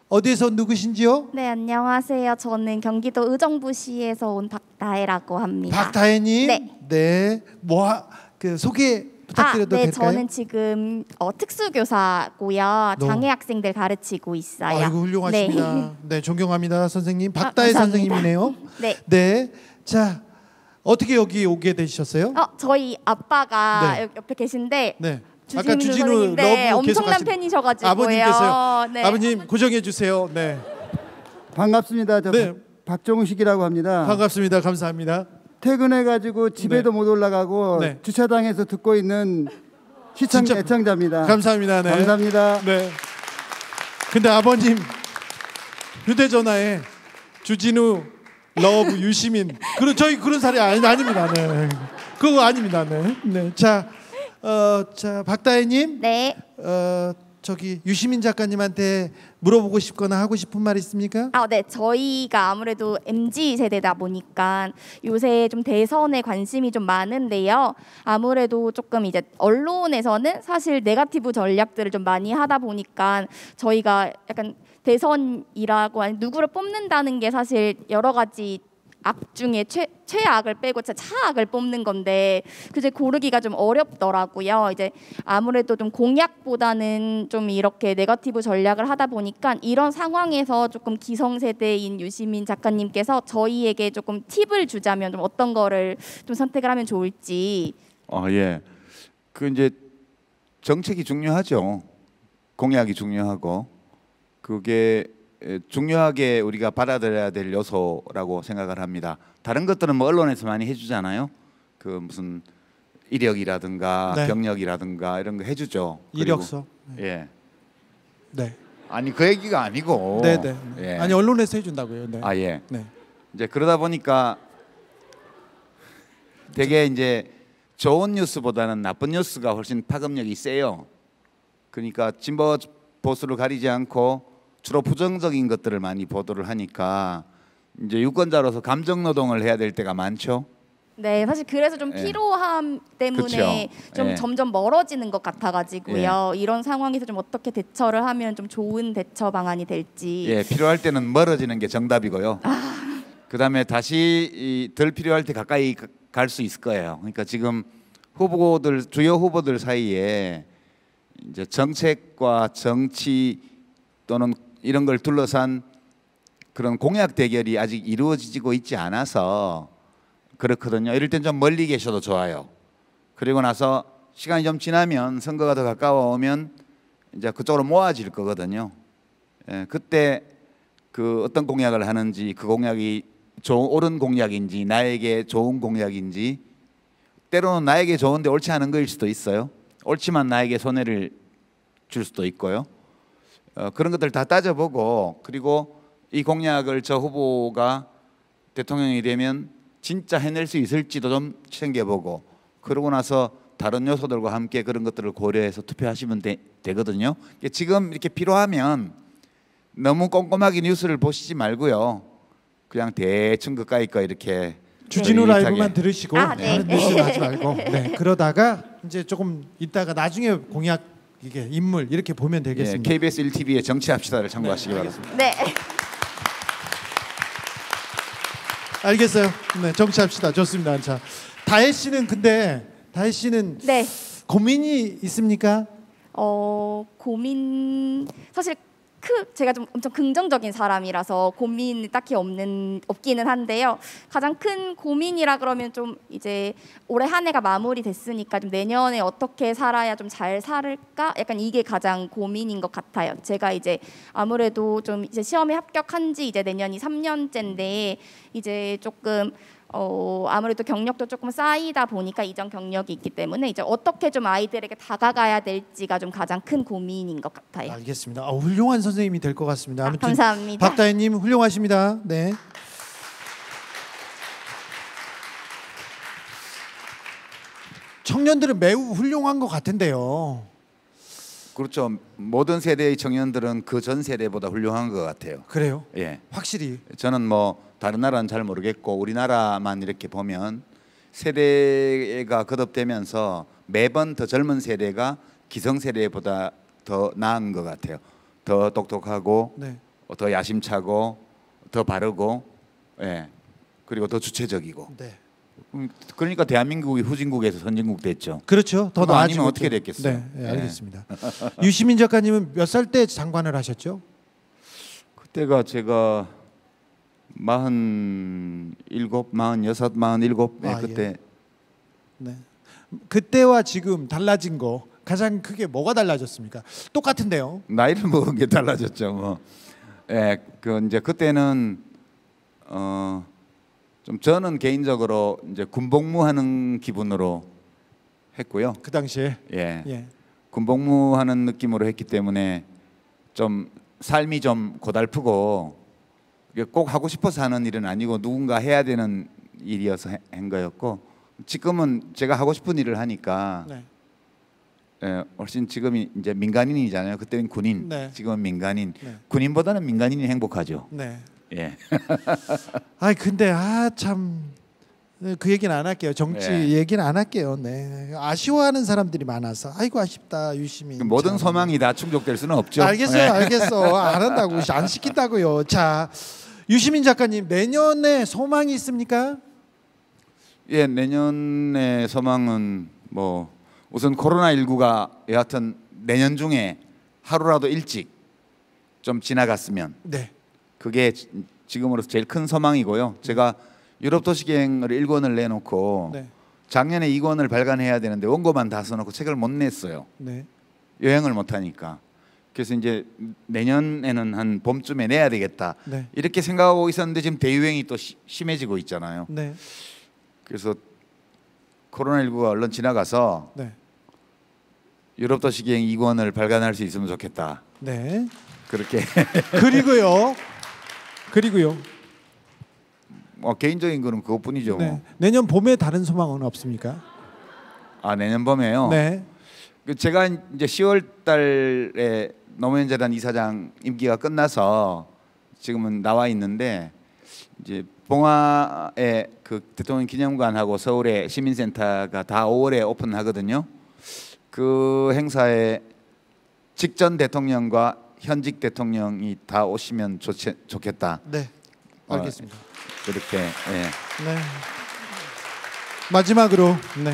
어디에서 누구신지요? 네, 안녕하세요. 저는 경기도 의정부시에서 온 박다혜라고 합니다. 박다혜님. 네. 네. 그 소개 부탁드려도 네, 될까요? 저는 지금 특수교사고요. 장애 학생들 가르치고 있어요. 아이고 훌륭하십니다. 네, 존경합니다, 선생님. 박다혜 감사합니다. 선생님이네요. 네. 네. 자, 어떻게 여기 오게 되셨어요? 저희 아빠가 네. 옆에 계신데 네. 주진우 아까 주진우 선생님, 네, 러브 엄청난 계속하신- 팬이셔가지고요. 아버님께서요. 네. 아버님 고정해 주세요. 네. 반갑습니다. 저 박종식이라고 합니다. 반갑습니다. 감사합니다. 퇴근해가지고 집에도 못 올라가고 네. 주차장에서 듣고 있는 진짜 애청자입니다. 감사합니다. 네. 감사합니다. 네. 근데 아버님 휴대전화에 주진우 러브 유시민 저희 그런 사례 아닙니다. 네. 그거 아닙니다. 네. 네. 자, 박다혜님. 네. 저기 유시민 작가님한테 물어보고 싶거나 하고 싶은 말 있습니까? 네. 저희가 아무래도 MZ 세대다 보니까 요새 좀 대선에 관심이 좀 많은데요. 아무래도 조금 이제 언론에서는 사실 네거티브 전략들을 좀 많이 하다 보니까 저희가 약간 대선이라고 하는 누구를 뽑는다는 게 사실 여러 가지 악 중에 최악을 빼고 진짜 차악을 뽑는 건데 그제 고르기가 좀 어렵더라고요. 이제 아무래도 좀 공약보다는 좀 이렇게 네거티브 전략을 하다 보니까 이런 상황에서 조금 기성세대인 유시민 작가님께서 저희에게 조금 팁을 주자면 좀 어떤 거를 좀 선택을 하면 좋을지. 예. 그 이제 정책이 중요하죠. 공약이 중요하고 그게 중요하게 우리가 받아들여야 될 요소라고 생각을 합니다. 다른 것들은 뭐 언론에서 많이 해주잖아요. 그 무슨 이력이라든가 네. 경력이라든가 이런 거 해주죠. 이력서. 그리고, 예. 네. 아니 그 얘기가 아니고. 네네. 예. 아니 언론에서 해준다고요. 네. 예. 네. 이제 그러다 보니까 되게 이제 좋은 뉴스보다는 나쁜 뉴스가 훨씬 파급력이 세요. 그러니까 진보 보수를 가리지 않고 주로 부정적인 것들을 많이 보도를 하니까 이제 유권자로서 감정 노동을 해야 될 때가 많죠. 네, 사실 그래서 좀 예. 피로함 때문에 그쵸. 좀 예. 점점 멀어지는 것 같아가지고요. 이런 상황에서 좀 어떻게 대처를 하면 좀 좋은 대처 방안이 될지. 예, 필요할 때는 멀어지는 게 정답이고요. 그다음에 다시 덜 필요할 때 가까이 갈 수 있을 거예요. 그러니까 지금 후보들 주요 후보들 사이에 이제 정책과 정치 또는 이런 걸 둘러싼 그런 공약 대결이 아직 이루어지고 있지 않아서 그렇거든요. 이럴 땐 좀 멀리 계셔도 좋아요. 그리고 나서 시간이 좀 지나면 선거가 더 가까워오면 이제 그쪽으로 모아질 거거든요. 예, 그때 그 어떤 공약을 하는지 그 공약이 옳은 공약인지 나에게 좋은 공약인지 때로는 나에게 좋은데 옳지 않은 거일 수도 있어요. 옳지만 나에게 손해를 줄 수도 있고요. 그런 것들 다 따져보고 그리고 이 공약을 저 후보가 대통령이 되면 진짜 해낼 수 있을지도 좀 챙겨보고 그러고 나서 다른 요소들과 함께 그런 것들을 고려해서 투표하시면 되거든요. 지금 이렇게 필요하면 너무 꼼꼼하게 뉴스를 보시지 말고요. 그냥 대충 그까이 거 이렇게 주진우 라이브만 들으시고 네. 다른 뉴스는 하지 말고 네, 그러다가 이제 조금 있다가 나중에 공약 이게 인물 이렇게 보면 되겠습니다. KBS 1TV의 정치합시다를 참고하시기 바랍니다. 네. 알겠어요. 네, 정치합시다. 좋습니다. 자, 다혜 씨는 근데 다혜 씨는 네. 고민이 있습니까? 고민 사실 제가 좀 엄청 긍정적인 사람이라서 고민이 딱히 없기는 한데요. 가장 큰 고민이라 그러면 좀 이제 올해 한 해가 마무리됐으니까 좀 내년에 어떻게 살아야 좀 잘 살을까? 약간 이게 가장 고민인 것 같아요. 제가 이제 아무래도 좀 이제 시험에 합격한 지 이제 내년이 3년째인데 이제 조금 아무래도 경력도 조금 쌓이다 보니까 이전 경력이 있기 때문에 이제 어떻게 좀 아이들에게 다가가야 될지가 좀 가장 큰 고민인 것 같아요. 알겠습니다. 훌륭한 선생님이 될 것 같습니다. 아무튼 감사합니다. 박다혜님 훌륭하십니다. 네. 청년들은 매우 훌륭한 것 같은데요. 그렇죠. 모든 세대의 청년들은 그 전 세대보다 훌륭한 것 같아요. 그래요? 예. 확실히. 저는 뭐 다른 나라는 잘 모르겠고 우리나라만 이렇게 보면 세대가 거듭되면서 매번 더 젊은 세대가 기성 세대보다 더 나은 것 같아요. 더 똑똑하고 네. 더 야심차고 더 바르고 예. 그리고 더 주체적이고. 네. 그러니까 대한민국이 후진국에서 선진국 됐죠. 그렇죠. 더 그거 아니면 나아지고 어떻게 또. 됐겠어요? 네, 네, 알겠습니다. 유시민 작가님은 몇 살 때 장관을 하셨죠? 그때가 제가 47, 46, 47 네, 그때. 예. 네. 그때와 지금 달라진 거 가장 크게 뭐가 달라졌습니까? 똑같은데요. 나이를 먹은 게 달라졌죠. 뭐. 예, 그 이제 그때는 좀 저는 개인적으로 이제 군복무하는 기분으로 했고요. 그 당시에. 예. 예. 군복무하는 느낌으로 했기 때문에 좀 삶이 좀 고달프고 꼭 하고 싶어서 하는 일은 아니고 누군가 해야 되는 일이어서 한 거였고 지금은 제가 하고 싶은 일을 하니까 네. 예, 훨씬 지금이 이제 민간인이잖아요. 그때는 군인, 네. 지금은 민간인. 네. 군인보다는 민간인이 행복하죠. 네. 예. 아 근데 참 그 얘기는 안 할게요. 정치 네. 얘기는 안 할게요. 네. 아쉬워하는 사람들이 많아서 아이고 아쉽다 유시민. 모든 참. 소망이 다 충족될 수는 없죠. 알겠어요, 예. 알겠어. 안 한다고 안 시킨다고요. 자, 유시민 작가님 내년에 소망이 있습니까? 예, 내년의 소망은 뭐 우선 코로나19가 여하튼 내년 중에 하루라도 일찍 좀 지나갔으면 네. 그게 지금으로서 제일 큰 소망이고요. 제가 유럽 도시계획을 1권을 내놓고 네. 작년에 2권을 발간해야 되는데 원고만 다 써놓고 책을 못 냈어요. 네. 여행을 못 하니까. 그래서 이제 내년에는 한 봄쯤에 내야 되겠다. 네. 이렇게 생각하고 있었는데 지금 대유행이 또 심해지고 있잖아요. 네. 그래서 코로나19가 얼른 지나가서 네. 유럽 도시계획 2권을 발간할 수 있으면 좋겠다. 네. 그렇게. 그리고요. 개인적인 거는 그것뿐이죠. 네. 내년 봄에 다른 소망은 없습니까? 아 내년 봄에요. 네. 제가 이제 10월 달에 노무현 재단 이사장 임기가 끝나서 지금은 나와 있는데 이제 봉화에 그 대통령 기념관하고 서울에 시민센터가 다 5월에 오픈하거든요. 그 행사에 직전 대통령과 현직 대통령이 다 오시면 좋겠다. 네, 알겠습니다. 그렇게. 예. 네. 마지막으로 네.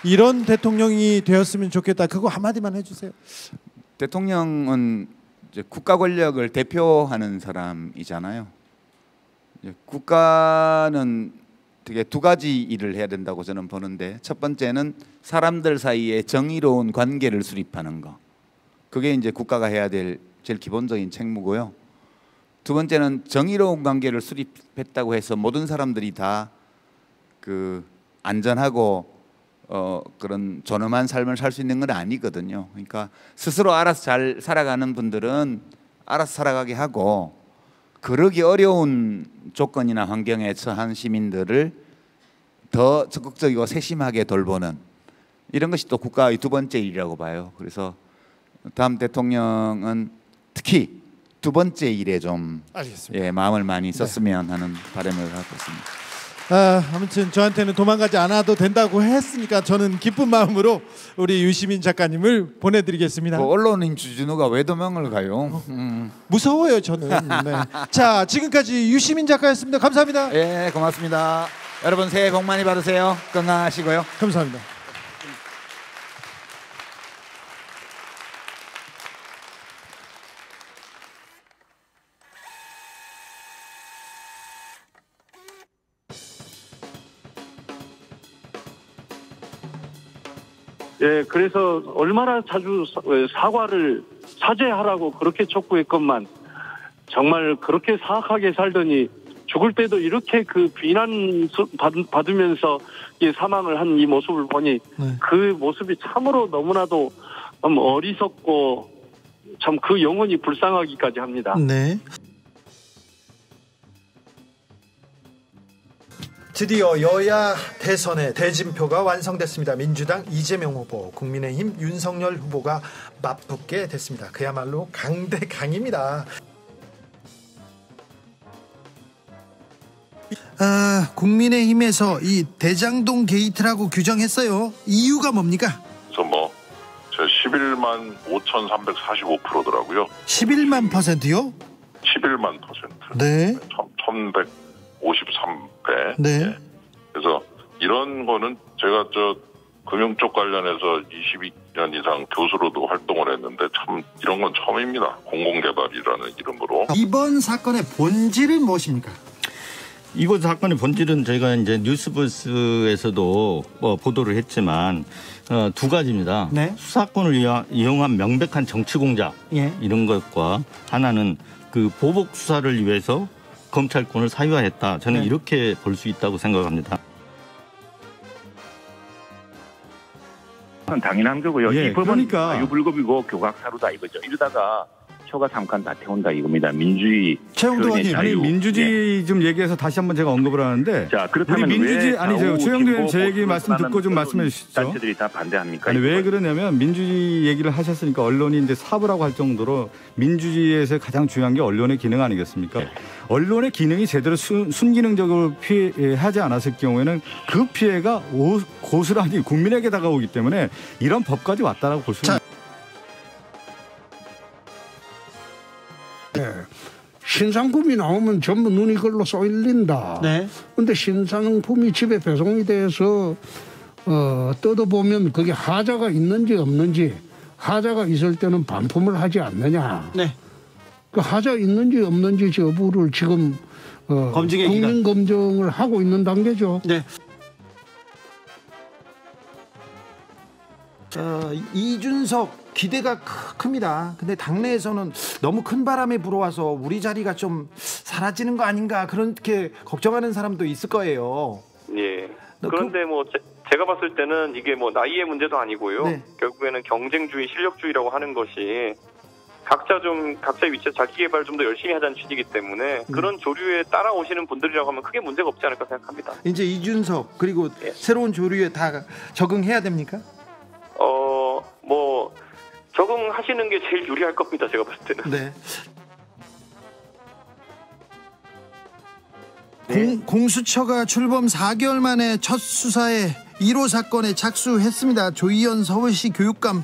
이런 대통령이 되었으면 좋겠다. 그거 한마디만 해주세요. 대통령은 이제 국가 권력을 대표하는 사람이잖아요. 국가는 되게 두 가지 일을 해야 된다고 저는 보는데 첫 번째는 사람들 사이에 정의로운 관계를 수립하는 거. 그게 이제 국가가 해야 될 제일 기본적인 책무고요. 두 번째는 정의로운 관계를 수립했다고 해서 모든 사람들이 다 그 안전하고 그런 존엄한 삶을 살 수 있는 건 아니거든요. 그러니까 스스로 알아서 잘 살아가는 분들은 알아서 살아가게 하고 그러기 어려운 조건이나 환경에 처한 시민들을 더 적극적이고 세심하게 돌보는 이런 것이 또 국가의 두 번째 일이라고 봐요. 그래서 다음 대통령은 특히 두 번째 일에 좀 예, 마음을 많이 썼으면 하는 바람을 갖고 있습니다. 아무튼 저한테는 도망가지 않아도 된다고 했으니까 저는 기쁜 마음으로 우리 유시민 작가님을 보내드리겠습니다. 언론인 주진우가 왜 도망을 가요? 무서워요 저는. 네. 자 지금까지 유시민 작가였습니다. 감사합니다. 예, 고맙습니다. 여러분 새해 복 많이 받으세요. 건강하시고요. 감사합니다. 예, 그래서 얼마나 자주 사죄하라고 그렇게 촉구했건만 정말 그렇게 사악하게 살더니 죽을 때도 이렇게 그 비난 받으면서 사망을 한 이 모습을 보니 그 모습이 참으로 너무나도 어리석고 참 그 영혼이 불쌍하기까지 합니다. 네. 드디어 여야 대선의 대진표가 완성됐습니다. 민주당 이재명 후보, 국민의힘 윤석열 후보가 맞붙게 됐습니다. 그야말로 강대강입니다. 국민의힘에서 이 대장동 게이트라고 규정했어요. 이유가 뭡니까? 저 11만 5,345%더라고요. 11만 %요? 11만 %. 네. 1,153배. 네. 예. 그래서 이런 거는 제가 금융 쪽 관련해서 22년 이상 교수로도 활동을 했는데 참 이런 건 처음입니다. 공공개발이라는 이름으로. 이번 사건의 본질은 무엇입니까? 이번 사건의 본질은 저희가 이제 뉴스버스에서도 보도를 했지만 두 가지입니다. 네. 수사권을 이용한 명백한 정치 공작 이런 것과 하나는 그 보복 수사를 위해서 검찰권을 사유화했다. 저는 이렇게 볼 수 있다고 생각합니다. 당연한 거고요. 예, 이 법은 그러니까. 자유불급이고 교각사루다 이거죠. 이러다가 표가 잠깐 다 태운다 이겁니다. 민주주의. 최영도 의원님, 아니 민주주의 좀 얘기해서 다시 한번 제가 언급을 하는데. 자, 그렇다면 우리 민주주의 왜 아니 저 최영도 의원님 제 얘기 말씀 듣고 좀 말씀해 주시죠. 단체들이 다 반대합니까? 아니 왜 그러냐면 민주주의 얘기를 하셨으니까 언론이 이제 사부라고 할 정도로 민주주의에서 가장 중요한 게 언론의 기능 아니겠습니까? 언론의 기능이 제대로 순기능적으로 피하지 않았을 경우에는 그 피해가 고스란히 국민에게 다가오기 때문에 이런 법까지 왔다라고 볼 수 있습니다. 신상품이 나오면 전부 눈이 그걸로 쏠린다. 근데 신상품이 집에 배송이 돼서 뜯어보면 그게 하자가 있는지 없는지, 하자가 있을 때는 반품을 하지 않느냐. 그 하자 있는지 없는지 여부를 지금 국민 검증을 하고 있는 단계죠. 이준석 기대가 큽니다. 근데 당내에서는 너무 큰 바람이 불어와서 우리 자리가 좀 사라지는 거 아닌가 그렇게 걱정하는 사람도 있을 거예요. 예. 그런데 제가 봤을 때는 이게 나이의 문제도 아니고요. 결국에는 경쟁주의, 실력주의라고 하는 것이 각자의 위치에서 자기 개발 좀 더 열심히 하자는 취지이기 때문에 그런 조류에 따라오시는 분들이라고 하면 크게 문제가 없지 않을까 생각합니다. 이제 이준석 그리고 새로운 조류에 다 적응해야 됩니까? 뭐 적응하시는 게 제일 유리할 겁니다. 제가 봤을 때는. 네. 공수처가 출범 4개월 만에 첫 수사에 1호 사건에 착수했습니다. 조희연 서울시 교육감이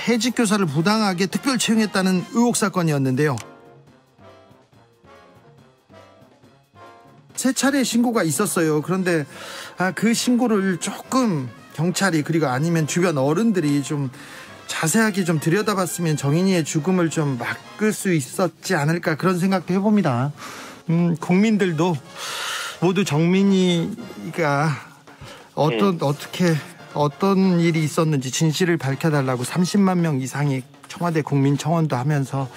해직 교사를 부당하게 특별 채용했다는 의혹 사건이었는데요. 세 차례 신고가 있었어요. 그런데 그 신고를 조금 경찰이 그리고 아니면 주변 어른들이 좀 자세하게 좀 들여다봤으면 정인이의 죽음을 좀 막을 수 있었지 않을까 그런 생각도 해봅니다. 국민들도 모두 정민이가 어떤 일이 있었는지 진실을 밝혀달라고 30만 명 이상이 청와대 국민청원도 하면서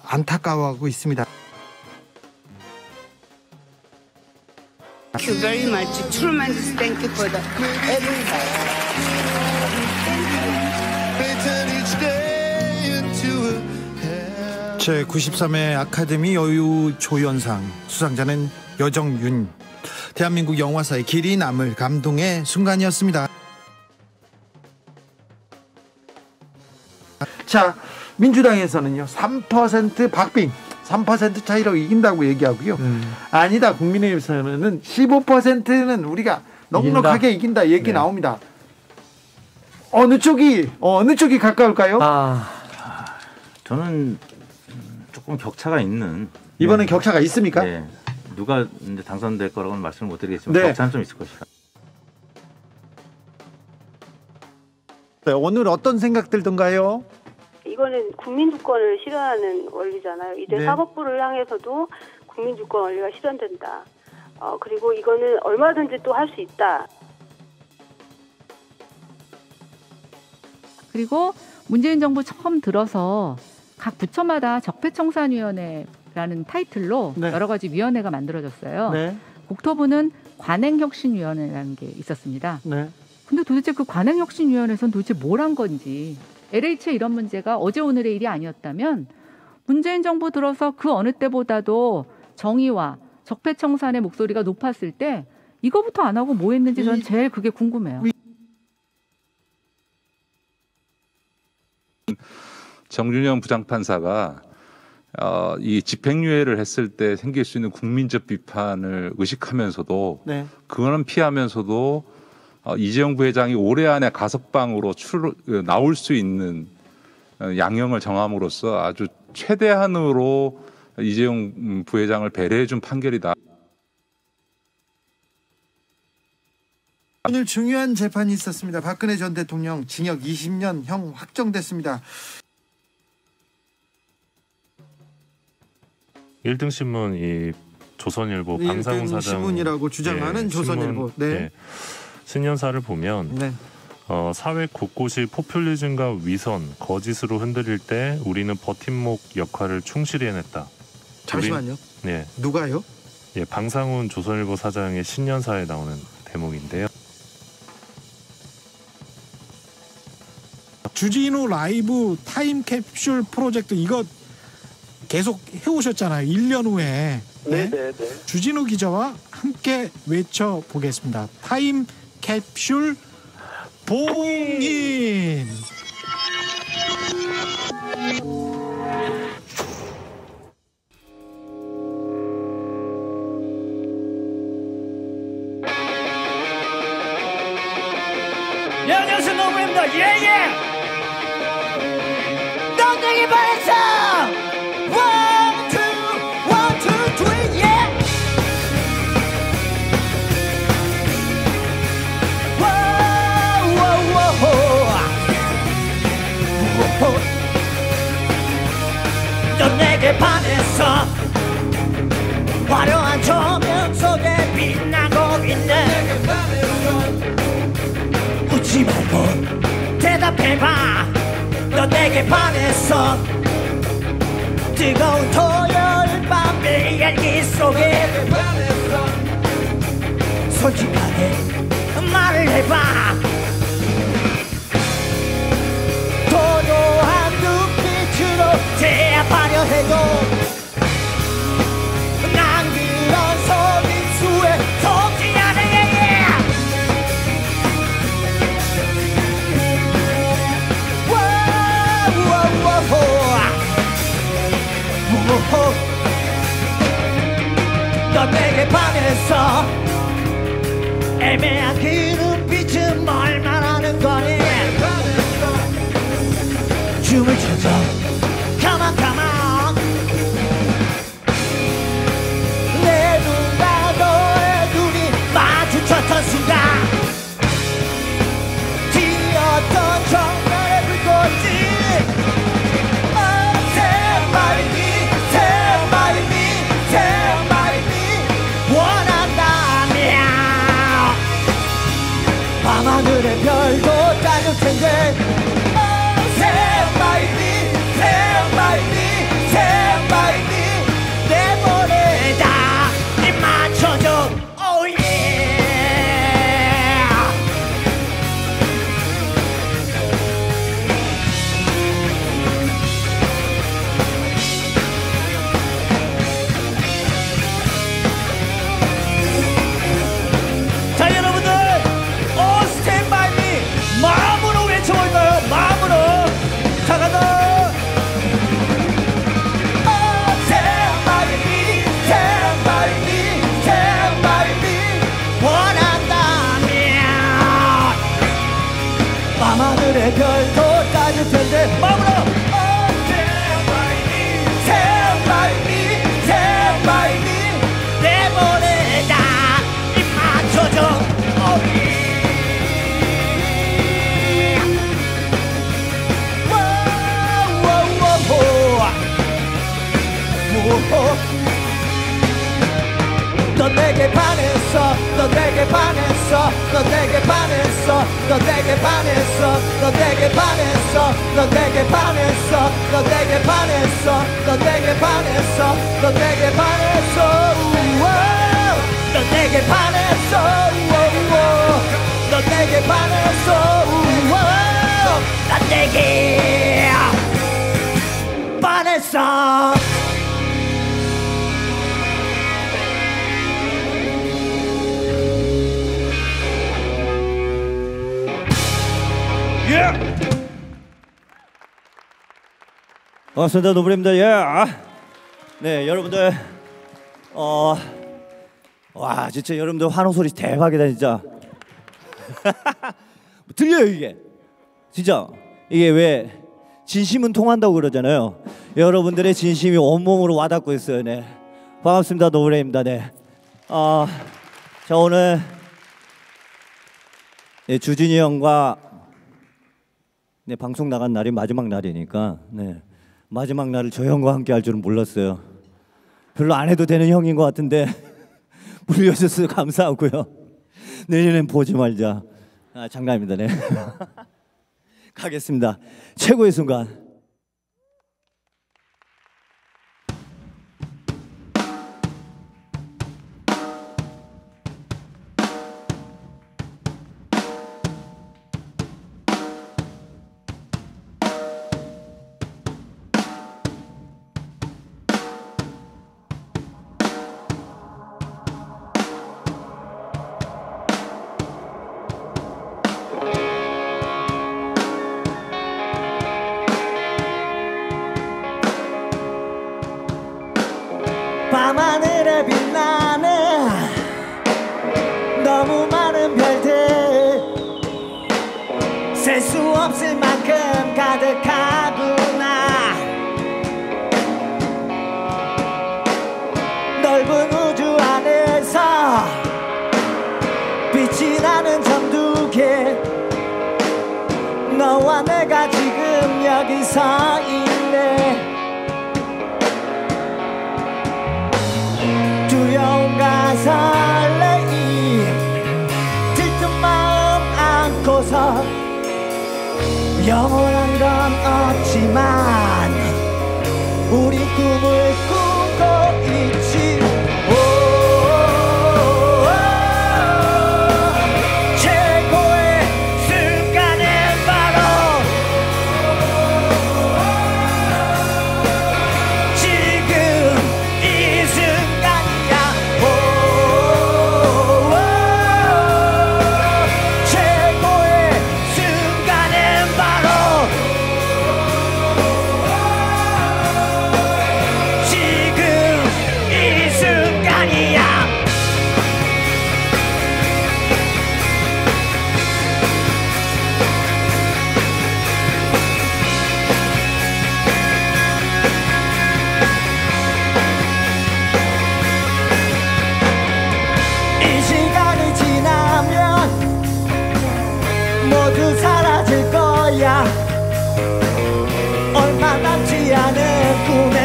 안타까워하고 있습니다. Thank you very much. Tremendous thank you for the 제93회 아카데미 여우조연상 수상자는 여정윤. 대한민국 영화사의 길이 남을 감동의 순간이었습니다. 자, 민주당에서는요 3% 박빙 3% 차이로 이긴다고 얘기하고요. 아니다, 국민의힘에서는 15%는 우리가 넉넉하게 이긴다 얘기 나옵니다. 어느 쪽이 가까울까요? 저는 조금 격차가 있는. 이번엔 격차가 있습니까? 네. 누가 이제 당선될 거라고는 말씀을 못 드리겠지만 격차는 좀 있을 것이다. 네, 오늘 어떤 생각들 든가요? 이거는 국민주권을 실현하는 원리잖아요. 이제 사법부를 향해서도 국민주권 원리가 실현된다. 그리고 이거는 얼마든지 또 할 수 있다. 그리고 문재인 정부 처음 들어서 각 부처마다 적폐청산위원회라는 타이틀로 여러 가지 위원회가 만들어졌어요. 국토부는 관행혁신위원회라는 게 있었습니다. 근데 도대체 그 관행혁신위원회에서는 도대체 뭘 한 건지, LH의 이런 문제가 어제 오늘의 일이 아니었다면 문재인 정부 들어서 그 어느 때보다도 정의와 적폐청산의 목소리가 높았을 때 이거부터 안 하고 뭐 했는지 저는 제일 그게 궁금해요. 정준영 부장판사가 이 집행유예를 했을 때 생길 수 있는 국민적 비판을 의식하면서도 그거는 피하면서도 이재용 부회장이 올해 안에 가석방으로 나올 수 있는 양형을 정함으로써 아주 최대한으로 이재용 부회장을 배려해 준 판결이다. 오늘 중요한 재판이 있었습니다. 박근혜 전 대통령 징역 20년 형 확정됐습니다. 1등 신문 이 조선일보 방상훈 사장 신문이라고 주장하는 조선일보. 신년사를 보면 사회 곳곳이 포퓰리즘과 위선, 거짓으로 흔들릴 때 우리는 버팀목 역할을 충실히 해냈다. 잠시만요. 누가요? 방상훈 조선일보 사장의 신년사에 나오는 대목인데요. 주진우 라이브 타임캡슐 프로젝트 이거 계속 해오셨잖아요. 1년 후에. 주진우 기자와 함께 외쳐보겠습니다. 타임캡슐 봉인. 예, 안녕하세요. 노브입니다. 예예. 넌 반했어. One, two, three, yeah. 넌 내게 반했어. 화려한 조명 속에 빛나고 있네. 웃지 말고 대답해봐. 넌 내게 반했어. 뜨거운 토요일 밤 비행기 속에 솔직하게 말을 해봐. 도도한 넌 내게 반했어 애매한 그 눈빛은 뭘 말하는 거니 춤을 춰줘 Come on come on 내 눈과 너의 눈이 마주쳤던 순간 튀었던 정열의 불꽃이 Stand by me, stand by me, stand by me 원한다면 밤하늘의 별도 따줄 텐데 Stand by me, stand by me, stand by me 내 노래다 입 맞춰줘 Oh yeah 자 여러분들 Oh stand by me 마음으로 외쳐볼까요? 마음으로 자 간다 Oh stand by me stand by me stand by me 원한다면 밤하늘의 별도 따줄 텐데 마음으로 Oh stand by me stand by me stand by me 내 노래다 입 맞춰줘 Oh yeah 넌 내게 반했어 넌 내게 반했어 넌 내게 반했어 넌 내게 반했어 넌 내게 반했어 넌 내게 반했어 넌 내게 반했어 넌 내게 반했어 넌 내게 반했어 넌 내게 반했어 넌 내게 반했어 난 내게 반했어 반갑습니다. 노브레입니다. 예. 네, 여러분들 와 진짜 여러분들 환호 소리 대박이다 진짜. 들려요 이게? 진짜 이게 왜 진심은 통한다고 그러잖아요. 여러분들의 진심이 온몸으로 와닿고 있어요. 네, 반갑습니다. 노브레입니다. 네. 자 오늘 네, 주진이 형과 네, 방송 나간 날이 마지막 날이니까 네, 마지막 날을 저 형과 함께 할 줄은 몰랐어요. 별로 안 해도 되는 형인 것 같은데 불려주셔서 감사하고요. 내년엔 보지 말자. 장난입니다. 네. 가겠습니다. 최고의 순간. 밤하늘에 빛나는 너무 많은 별들 셀 수 없을 만큼 가득하구나 넓은 우주 안에서 빛이 나는 점 두 개 너와 내가 지금 여기 서 있네 두려움과 설레임 들뜬 마음 안고서 영원한 건 없지만 우리 꿈을 꾸고 있지 최고의 순간은 바로 지금 이 순간이야 최고의 순간은 바로 지금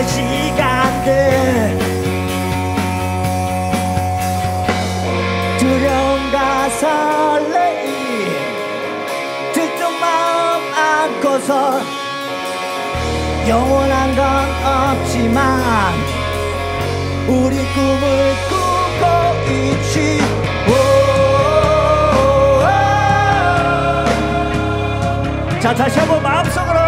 내 시간들 두려움과 설레임 들뜬 마음 안고서 영원한 건 없지만 우리 꿈을 꾸고 있지. 자, 다시 한번 마음속으로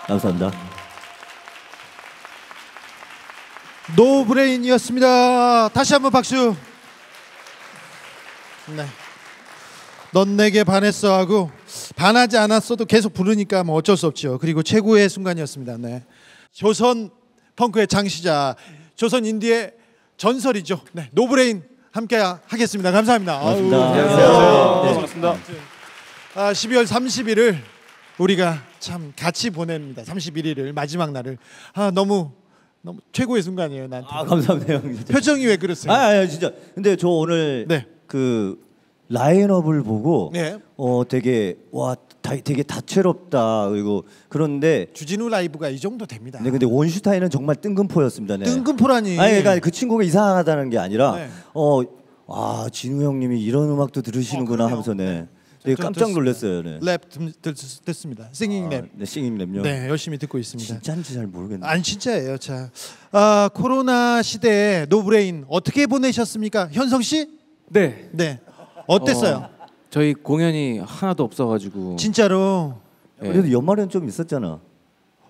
감사합니다. 노브레인이었습니다. 다시 한번 박수. 네. 넌 내게 반했어 하고 반하지 않았어도 계속 부르니까 뭐 어쩔 수 없죠. 그리고 최고의 순간이었습니다. 네. 조선 펑크의 장시자, 조선 인디의 전설이죠. 네. 노브레인 함께 하겠습니다. 감사합니다. 고맙습니다. 안녕하세요. 네. 반갑습니다. 12월 30일을 우리가 참 같이 보냅니다. 31일을 마지막 날을 너무 최고의 순간이에요. 나한테. 감사합니다, 형. 진짜. 표정이 왜 그러세요? 아니 진짜. 근데 저 오늘 그 라인업을 보고 되게 되게 다채롭다. 그리고 그런데 주진우 라이브가 이 정도 됩니다. 네, 근데 원슈타인은 정말 뜬금포였습니다. 네. 뜬금포라니. 아니 그러니까 그 친구가 이상하다는 게 아니라 진우 형님이 이런 음악도 들으시는구나 하면서 되게 깜짝 놀랐어요. 네. 랩 듣습니다. 싱잉 랩. 네, 싱잉 랩요. 네, 열심히 듣고 있습니다. 진짜인지 잘 모르겠네요. 아니 진짜예요. 자, 코로나 시대에 노브레인 어떻게 보내셨습니까, 현성 씨? 네. 네. 어땠어요? 저희 공연이 하나도 없어가지고. 진짜로. 네. 그래도 연말엔 좀 있었잖아.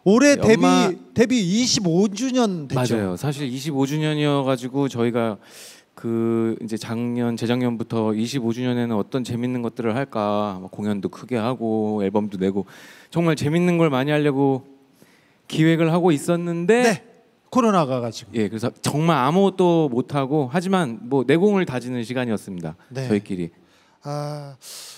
올해 데뷔 25주년 됐죠. 맞아요. 사실 25주년이어가지고 저희가 이제 재작년부터 25주년에는 어떤 재밌는 것들을 할까, 공연도 크게 하고 앨범도 내고 정말 재밌는 걸 많이 하려고 기획을 하고 있었는데 코로나가 가지고 그래서 정말 아무것도 못 하고 하지만 내공을 다지는 시간이었습니다. 저희끼리.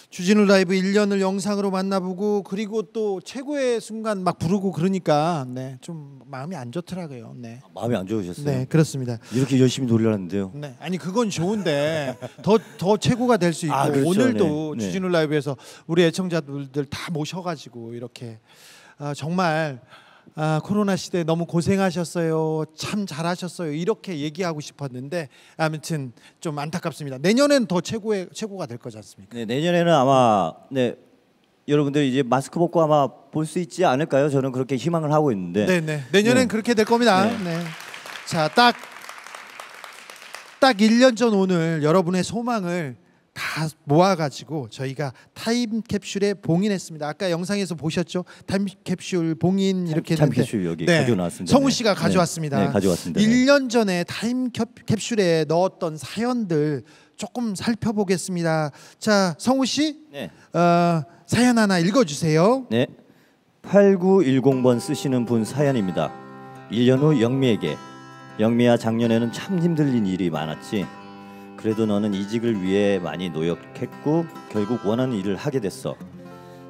주진우 라이브 1년을 영상으로 만나보고 그리고 또 최고의 순간 막 부르고 그러니까 좀 마음이 안 좋더라고요. 네. 마음이 안 좋으셨어요? 네, 그렇습니다. 이렇게 열심히 노래하는데요. 네, 아니 그건 좋은데 더 최고가 될 수 있고 그렇죠. 오늘도 네. 주진우 라이브에서 우리 애청자분들 다 모셔가지고 이렇게 정말 코로나 시대 너무 고생하셨어요. 참 잘하셨어요. 이렇게 얘기하고 싶었는데 아무튼 좀 안타깝습니다. 내년엔 더 최고가 될 거지 않습니까? 네, 내년에는 아마 여러분들 이제 마스크 벗고 아마 볼 수 있지 않을까요? 저는 그렇게 희망을 하고 있는데. 네. 내년엔 그렇게 될 겁니다. 네. 자, 딱 1년 전 오늘 여러분의 소망을 다 모아가지고 저희가 타임캡슐에 봉인했습니다. 아까 영상에서 보셨죠? 타임캡슐 봉인 이렇게 했는데 타임캡슐 여기 가져놨습니다. 성우 씨가 가져왔습니다. 네, 가져왔습니다. 1년 전에 타임캡슐에 넣었던 사연들 조금 살펴보겠습니다. 자, 성우 씨, 사연 하나 읽어주세요. 네, 8910번 쓰시는 분 사연입니다. 1년 후 영미에게, 영미야, 작년에는 참 힘들린 일이 많았지. 그래도 너는 이직을 위해 많이 노력했고 결국 원하는 일을 하게 됐어.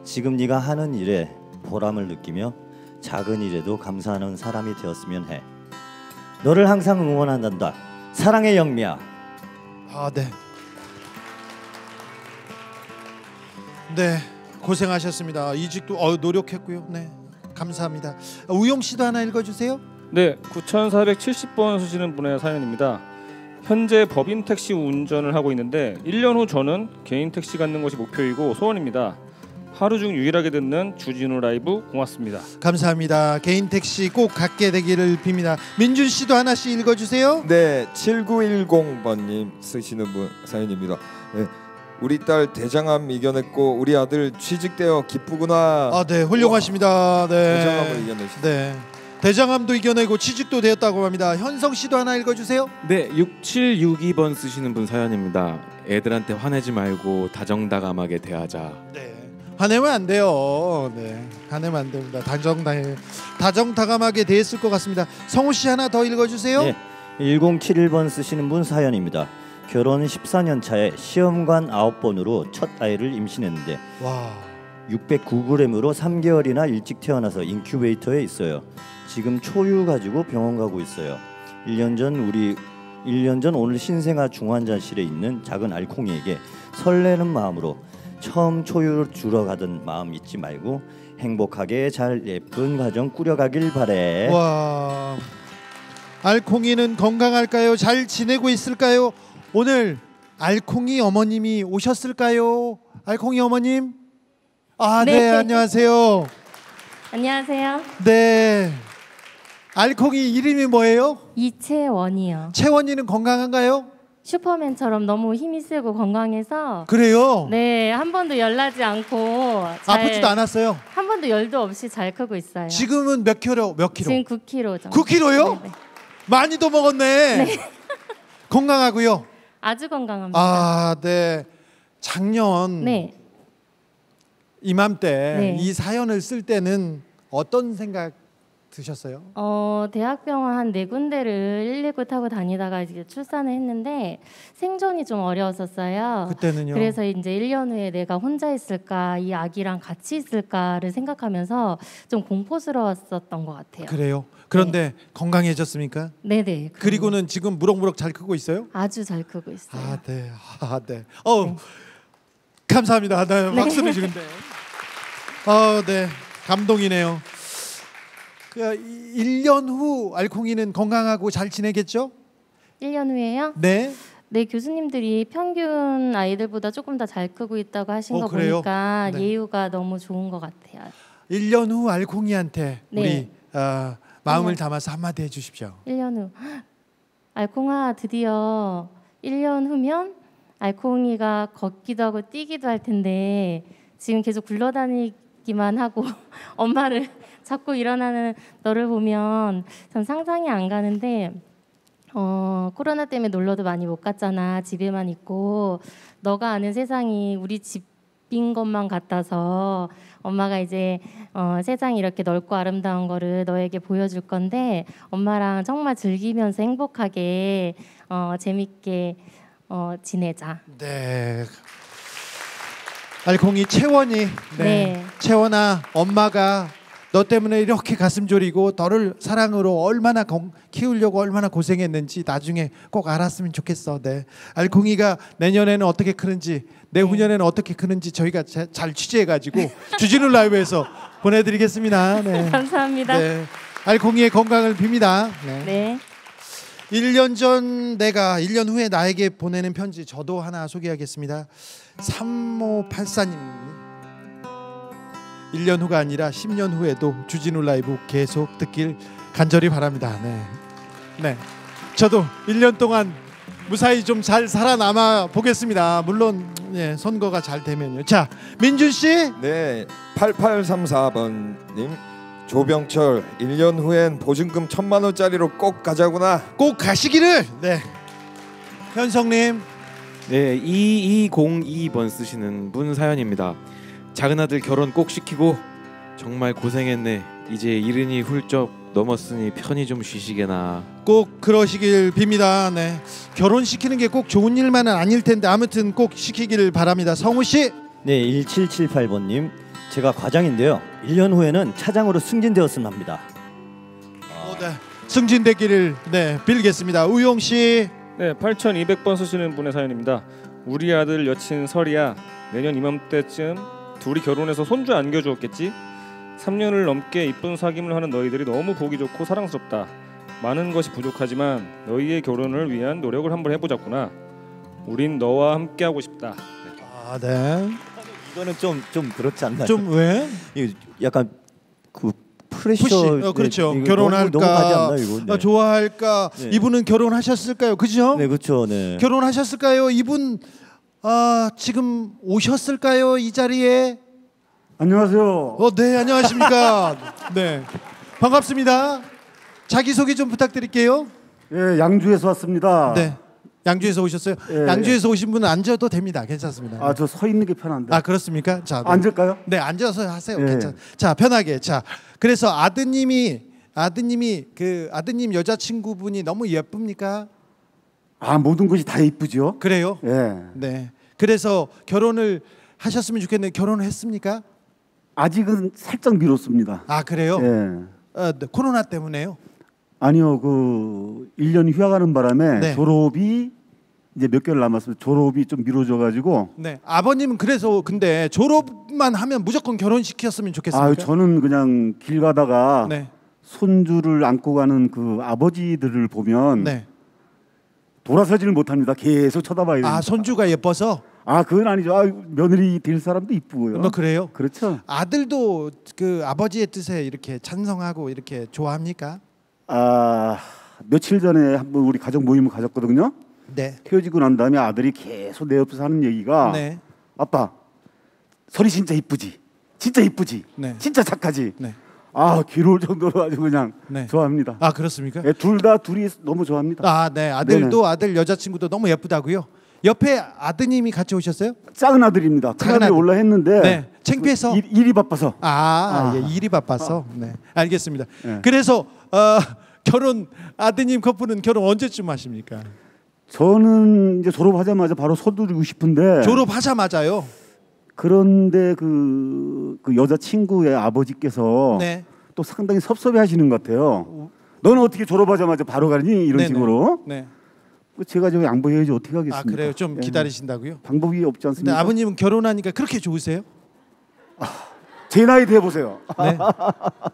지금 네가 하는 일에 보람을 느끼며 작은 일에도 감사하는 사람이 되었으면 해. 너를 항상 응원한단다. 사랑해, 영미야. 네, 고생하셨습니다. 이직도 노력했고요. 네, 감사합니다. 우용 씨도 하나 읽어주세요. 네, 9470번 쓰시는 분의 사연입니다. 현재 법인 택시 운전을 하고 있는데 1년 후 저는 개인 택시 갖는 것이 목표이고 소원입니다. 하루 중 유일하게 듣는 주진우 라이브 고맙습니다. 감사합니다. 개인 택시 꼭 갖게 되기를 빕니다. 민준 씨도 하나씩 읽어주세요. 네, 7910번님 쓰시는 분 사연입니다. 네, 우리 딸 대장암 이겨냈고 우리 아들 취직되어 기쁘구나. 아, 네, 훌륭하십니다. 네. 대장암을 이겨내시. 네. 대장암도 이겨내고 취직도 되었다고 합니다. 현성 씨도 하나 읽어주세요. 네, 6762번 쓰시는 분 사연입니다. 애들한테 화내지 말고 다정다감하게 대하자. 네. 화내면 안 돼요. 네, 화내면 안 됩니다. 다정다감하게 대했을 것 같습니다. 성우 씨 하나 더 읽어주세요. 네, 1071번 쓰시는 분 사연입니다. 결혼 14년 차에 시험관 9번으로 첫 아이를 임신했는데 와. 609g으로 3개월이나 일찍 태어나서 인큐베이터에 있어요. 지금 초유 가지고 병원 가고 있어요. 1년 전 오늘 신생아 중환자실에 있는 작은 알콩이에게 설레는 마음으로 처음 초유를 주러 가던 마음 잊지 말고 행복하게 잘 예쁜 가정 꾸려가길 바래. 와, 알콩이는 건강할까요? 잘 지내고 있을까요? 오늘 알콩이 어머님이 오셨을까요? 알콩이 어머님? 아, 네, 안녕하세요. 안녕하세요. 네. 알콩이 이름이 뭐예요? 이채원이요. 채원이는 건강한가요? 슈퍼맨처럼 너무 힘이 세고 건강해서. 그래요? 네, 한 번도 열나지 않고 아프지도 않았어요? 한 번도 열도 없이 잘 크고 있어요. 지금은 몇 킬로? 지금 9kg 정도. 9kg요? 네. 많이도 먹었네. 네. 건강하고요. 아주 건강합니다. 아, 네. 작년 네. 이맘때 네. 이 사연을 쓸 때는 어떤 생각 드셨어요? 대학병원 한 4군데를 119 타고 다니다가 이제 출산을 했는데 생존이 좀 어려웠었어요. 그때는요? 그래서 이제 1년 후에 내가 혼자 있을까, 이 아기랑 같이 있을까를 생각하면서 좀 공포스러웠었던 것 같아요. 그래요? 그런데 건강해졌습니까? 네네. 그리고는 지금 무럭무럭 잘 크고 있어요? 아주 잘 크고 있어요. 아, 네. 아, 네. 감사합니다. 네, 박수를 주는데. 네. 감동이네요. 그 1년 후 알콩이는 건강하고 잘 지내겠죠? 1년 후에요? 네. 네, 교수님들이 평균 아이들보다 조금 더 잘 크고 있다고 하신 거 그래요? 보니까 네. 예후가 너무 좋은 것 같아요. 1년 후 알콩이한테 네. 우리 마음을 담아서 한마디 해주십시오. 1년 후. 알콩아, 드디어 1년 후면 알콩이가 걷기도 하고 뛰기도 할 텐데 지금 계속 굴러다니기만 하고 엄마를 자꾸 일어나는 너를 보면 전 상상이 안 가는데 코로나 때문에 놀러도 많이 못 갔잖아. 집에만 있고 너가 아는 세상이 우리 집인 것만 같아서 엄마가 이제 세상이 이렇게 넓고 아름다운 거를 너에게 보여줄 건데 엄마랑 정말 즐기면서 행복하게 재밌게 지내자. 네. 알콩이 채원이. 네. 채원아, 엄마가 너 때문에 이렇게 가슴 졸이고 너를 사랑으로 얼마나 키우려고 얼마나 고생했는지 나중에 꼭 알았으면 좋겠어. 네. 알콩이가 내년에는 어떻게 크는지 내후년에는 어떻게 크는지 저희가 잘 취재해가지고 주진우 라이브에서 보내드리겠습니다. 네. 감사합니다. 네. 알콩이의 건강을 빕니다. 네. 네. 1년 전 내가 1년 후에 나에게 보내는 편지 저도 하나 소개하겠습니다. 3584님 1년 후가 아니라 10년 후에도 주진우 라이브 계속 듣길 간절히 바랍니다. 네. 네. 저도 1년 동안 무사히 좀 잘 살아남아 보겠습니다. 물론 선거가 잘 되면요. 자, 민준 씨. 네. 8834번님. 조병철 1년 후엔 보증금 1,000만 원짜리로 꼭 가자구나. 꼭 가시기를. 네. 현성님. 네, 2202번 쓰시는 분 사연입니다. 작은 아들 결혼 꼭 시키고 정말 고생했네. 이제 이른이 훌쩍 넘었으니 편히 좀 쉬시게나. 꼭 그러시길 빕니다. 네. 결혼시키는 게 꼭 좋은 일만은 아닐 텐데 아무튼 꼭 시키길 바랍니다. 성우 씨. 네, 1778번님. 제가 과장인데요. 1년 후에는 차장으로 승진되었으면 합니다. 네. 승진되기를 빌겠습니다. 우용 씨. 네, 8200번 쓰시는 분의 사연입니다. 우리 아들 여친 설이야. 내년 이맘때쯤 둘이 결혼해서 손주 안겨주었겠지? 3년을 넘게 이쁜 사귐을 하는 너희들이 너무 보기 좋고 사랑스럽다. 많은 것이 부족하지만 너희의 결혼을 위한 노력을 한번 해보자꾸나. 우린 너와 함께하고 싶다. 네. 이거는 좀 그렇지 않나요? 좀 왜? 이거 약간 그 프레셔. 그렇죠. 네, 결혼할까? 너무 가지 않나 이거? 네. 좋아할까? 네. 이분은 결혼하셨을까요? 그죠? 네, 그렇죠. 네. 결혼하셨을까요? 이분 지금 오셨을까요? 이 자리에? 안녕하세요. 네, 안녕하십니까? 네, 반갑습니다. 자기 소개 좀 부탁드릴게요. 예, 양주에서 왔습니다. 네, 양주에서 오셨어요? 예. 양주에서 오신 분은 앉아도 됩니다. 괜찮습니다. 저 서 있는 게 편한데. 그렇습니까? 자, 네. 앉을까요? 네, 앉아서 하세요. 예. 괜찮. 자, 편하게. 자, 그래서 아드님이 그 아드님 여자친구분이 너무 예쁩니까? 모든 것이 다 이쁘죠. 그래요? 예. 네. 그래서 결혼을 하셨으면 좋겠는데 결혼을 했습니까? 아직은 살짝 미뤘습니다. 그래요? 예. 네, 코로나 때문에요? 아니요, 그 1년 휴학하는 바람에 네. 졸업이 이제 몇 개월 남았어요. 졸업이 좀 미뤄져가지고. 네. 아버님은 그래서 근데 졸업만 하면 무조건 결혼시켰으면 좋겠습니까? 저는 그냥 길 가다가 네. 손주를 안고 가는 그 아버지들을 보면 네. 돌아서지를 못합니다. 계속 쳐다봐야 돼요. 손주가 예뻐서? 그건 아니죠. 며느리 될 사람도 이쁘고요. 그래요? 그렇죠. 아들도 그 아버지의 뜻에 이렇게 찬성하고 이렇게 좋아합니까? 며칠 전에 한번 우리 가족 모임을 가졌거든요. 네. 헤어지고 난 다음에 아들이 계속 내 옆에서 하는 얘기가 네. 아빠, 설이 진짜 이쁘지. 진짜 이쁘지. 네. 진짜 착하지. 네. 괴로울 정도로 아주 그냥 네. 좋아합니다. 그렇습니까? 네, 둘이 너무 좋아합니다. 네. 아들도 네네. 아들 여자친구도 너무 예쁘다고요. 옆에 아드님이 같이 오셨어요? 작은 아들입니다. 큰 아들이 올라 했는데 네. 창피해서 일이 바빠서. 예, 일이 바빠서. 네. 알겠습니다. 네. 그래서 결혼 아드님 커플은 결혼 언제쯤 하십니까? 저는 이제 졸업하자마자 바로 서두르고 싶은데. 졸업하자마자요? 그런데 그 여자 친구의 아버지께서 네. 또 상당히 섭섭해하시는 것 같아요. 너는 어떻게 졸업하자마자 바로 가니 이런 네네. 식으로. 네. 제가 저 양보해야지 어떻게 하겠습니까? 그래요? 좀 기다리신다고요? 방법이 없지 근데 않습니까? 아버님은 결혼하니까 그렇게 좋으세요? 제 나이 대 보세요. 네.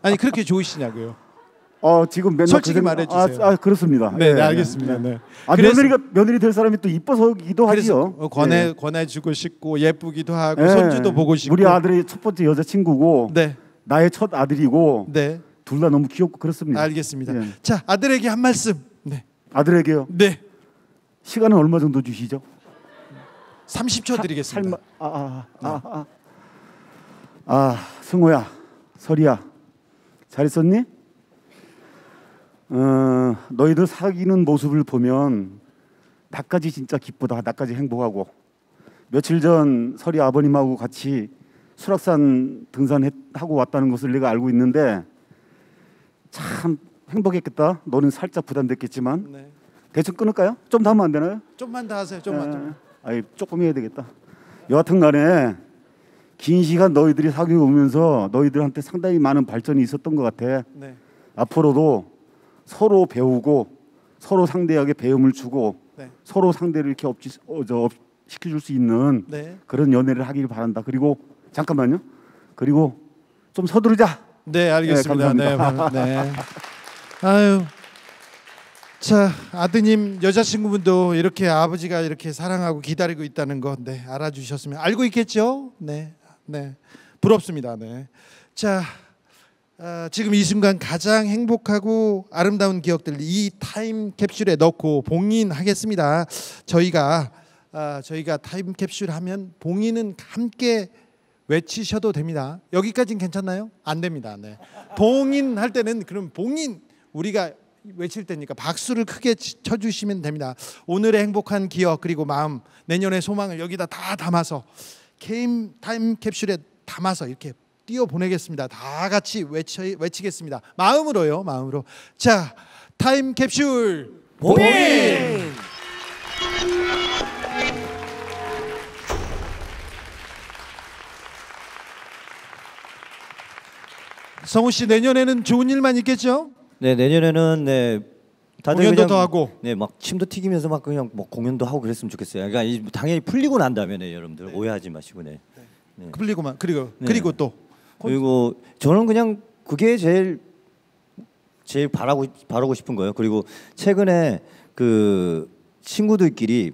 아니 그렇게 좋으시냐고요? 지금 맨날 솔직히 말해주세요. 그렇습니다. 네, 알겠습니다. 네. 며느리 될 사람이 또 이뻐서기도 하죠. 권해주고 싶고 예쁘기도 하고 손주도 보고 싶고. 우리 아들이 첫 번째 여자 친구고 나의 첫 아들이고 둘 다 너무 귀엽고 그렇습니다. 알겠습니다. 자, 아들에게 한 말씀. 네. 아들에게요? 네. 시간은 얼마 정도 주시죠? 30초 드리겠습니다. 승호야, 설이야, 잘 있었니? 너희들 사귀는 모습을 보면 나까지 진짜 기쁘다. 나까지 행복하고. 며칠 전 설이 아버님하고 같이 수락산 등산하고 왔다는 것을 내가 알고 있는데 참 행복했겠다. 너는 살짝 부담됐겠지만. 네. 대충 끊을까요? 좀 더 하면 안 되나요? 좀만 더 하세요. 좀만. 조금 해야 되겠다. 여하튼 간에 긴 시간 너희들이 사귀어 오면서 너희들한테 상당히 많은 발전이 있었던 것 같아. 네. 앞으로도 서로 배우고 서로 상대에게 배움을 주고 서로 상대를 이렇게 시켜줄 수 있는 그런 연애를 하길 바란다. 그리고 잠깐만요. 그리고 좀 서두르자. 네, 알겠습니다. 네. 아유. 자, 아드님 여자친구분도 이렇게 아버지가 이렇게 사랑하고 기다리고 있다는 거 알아주셨으면 알고 있겠죠? 네. 부럽습니다. 네. 자, 지금 이 순간 가장 행복하고 아름다운 기억들 이 타임 캡슐에 넣고 봉인하겠습니다. 저희가 타임 캡슐 하면 봉인은 함께 외치셔도 됩니다. 여기까지는 괜찮나요? 안 됩니다. 네. 봉인할 때는 그럼 봉인 우리가 외칠 때니까 박수를 크게 쳐주시면 됩니다. 오늘의 행복한 기억 그리고 마음 내년의 소망을 여기다 다 담아서 타임 캡슐에 담아서 이렇게 띄워 보내겠습니다. 다 같이 외치겠습니다. 마음으로요. 마음으로. 자, 타임 캡슐 봉인. 성우 씨 내년에는 좋은 일만 있겠죠? 네, 내년에는 다들 공연도 그냥, 더 하고 막 침도 튀기면서 막 그냥 공연도 하고 그랬으면 좋겠어요. 그러니까 당연히 풀리고 난 다음에 여러분들 오해하지 마시고 풀리고만 그리고 또 그리고 저는 그냥 그게 제일 바라고 싶은 거예요. 그리고 최근에 그 친구들끼리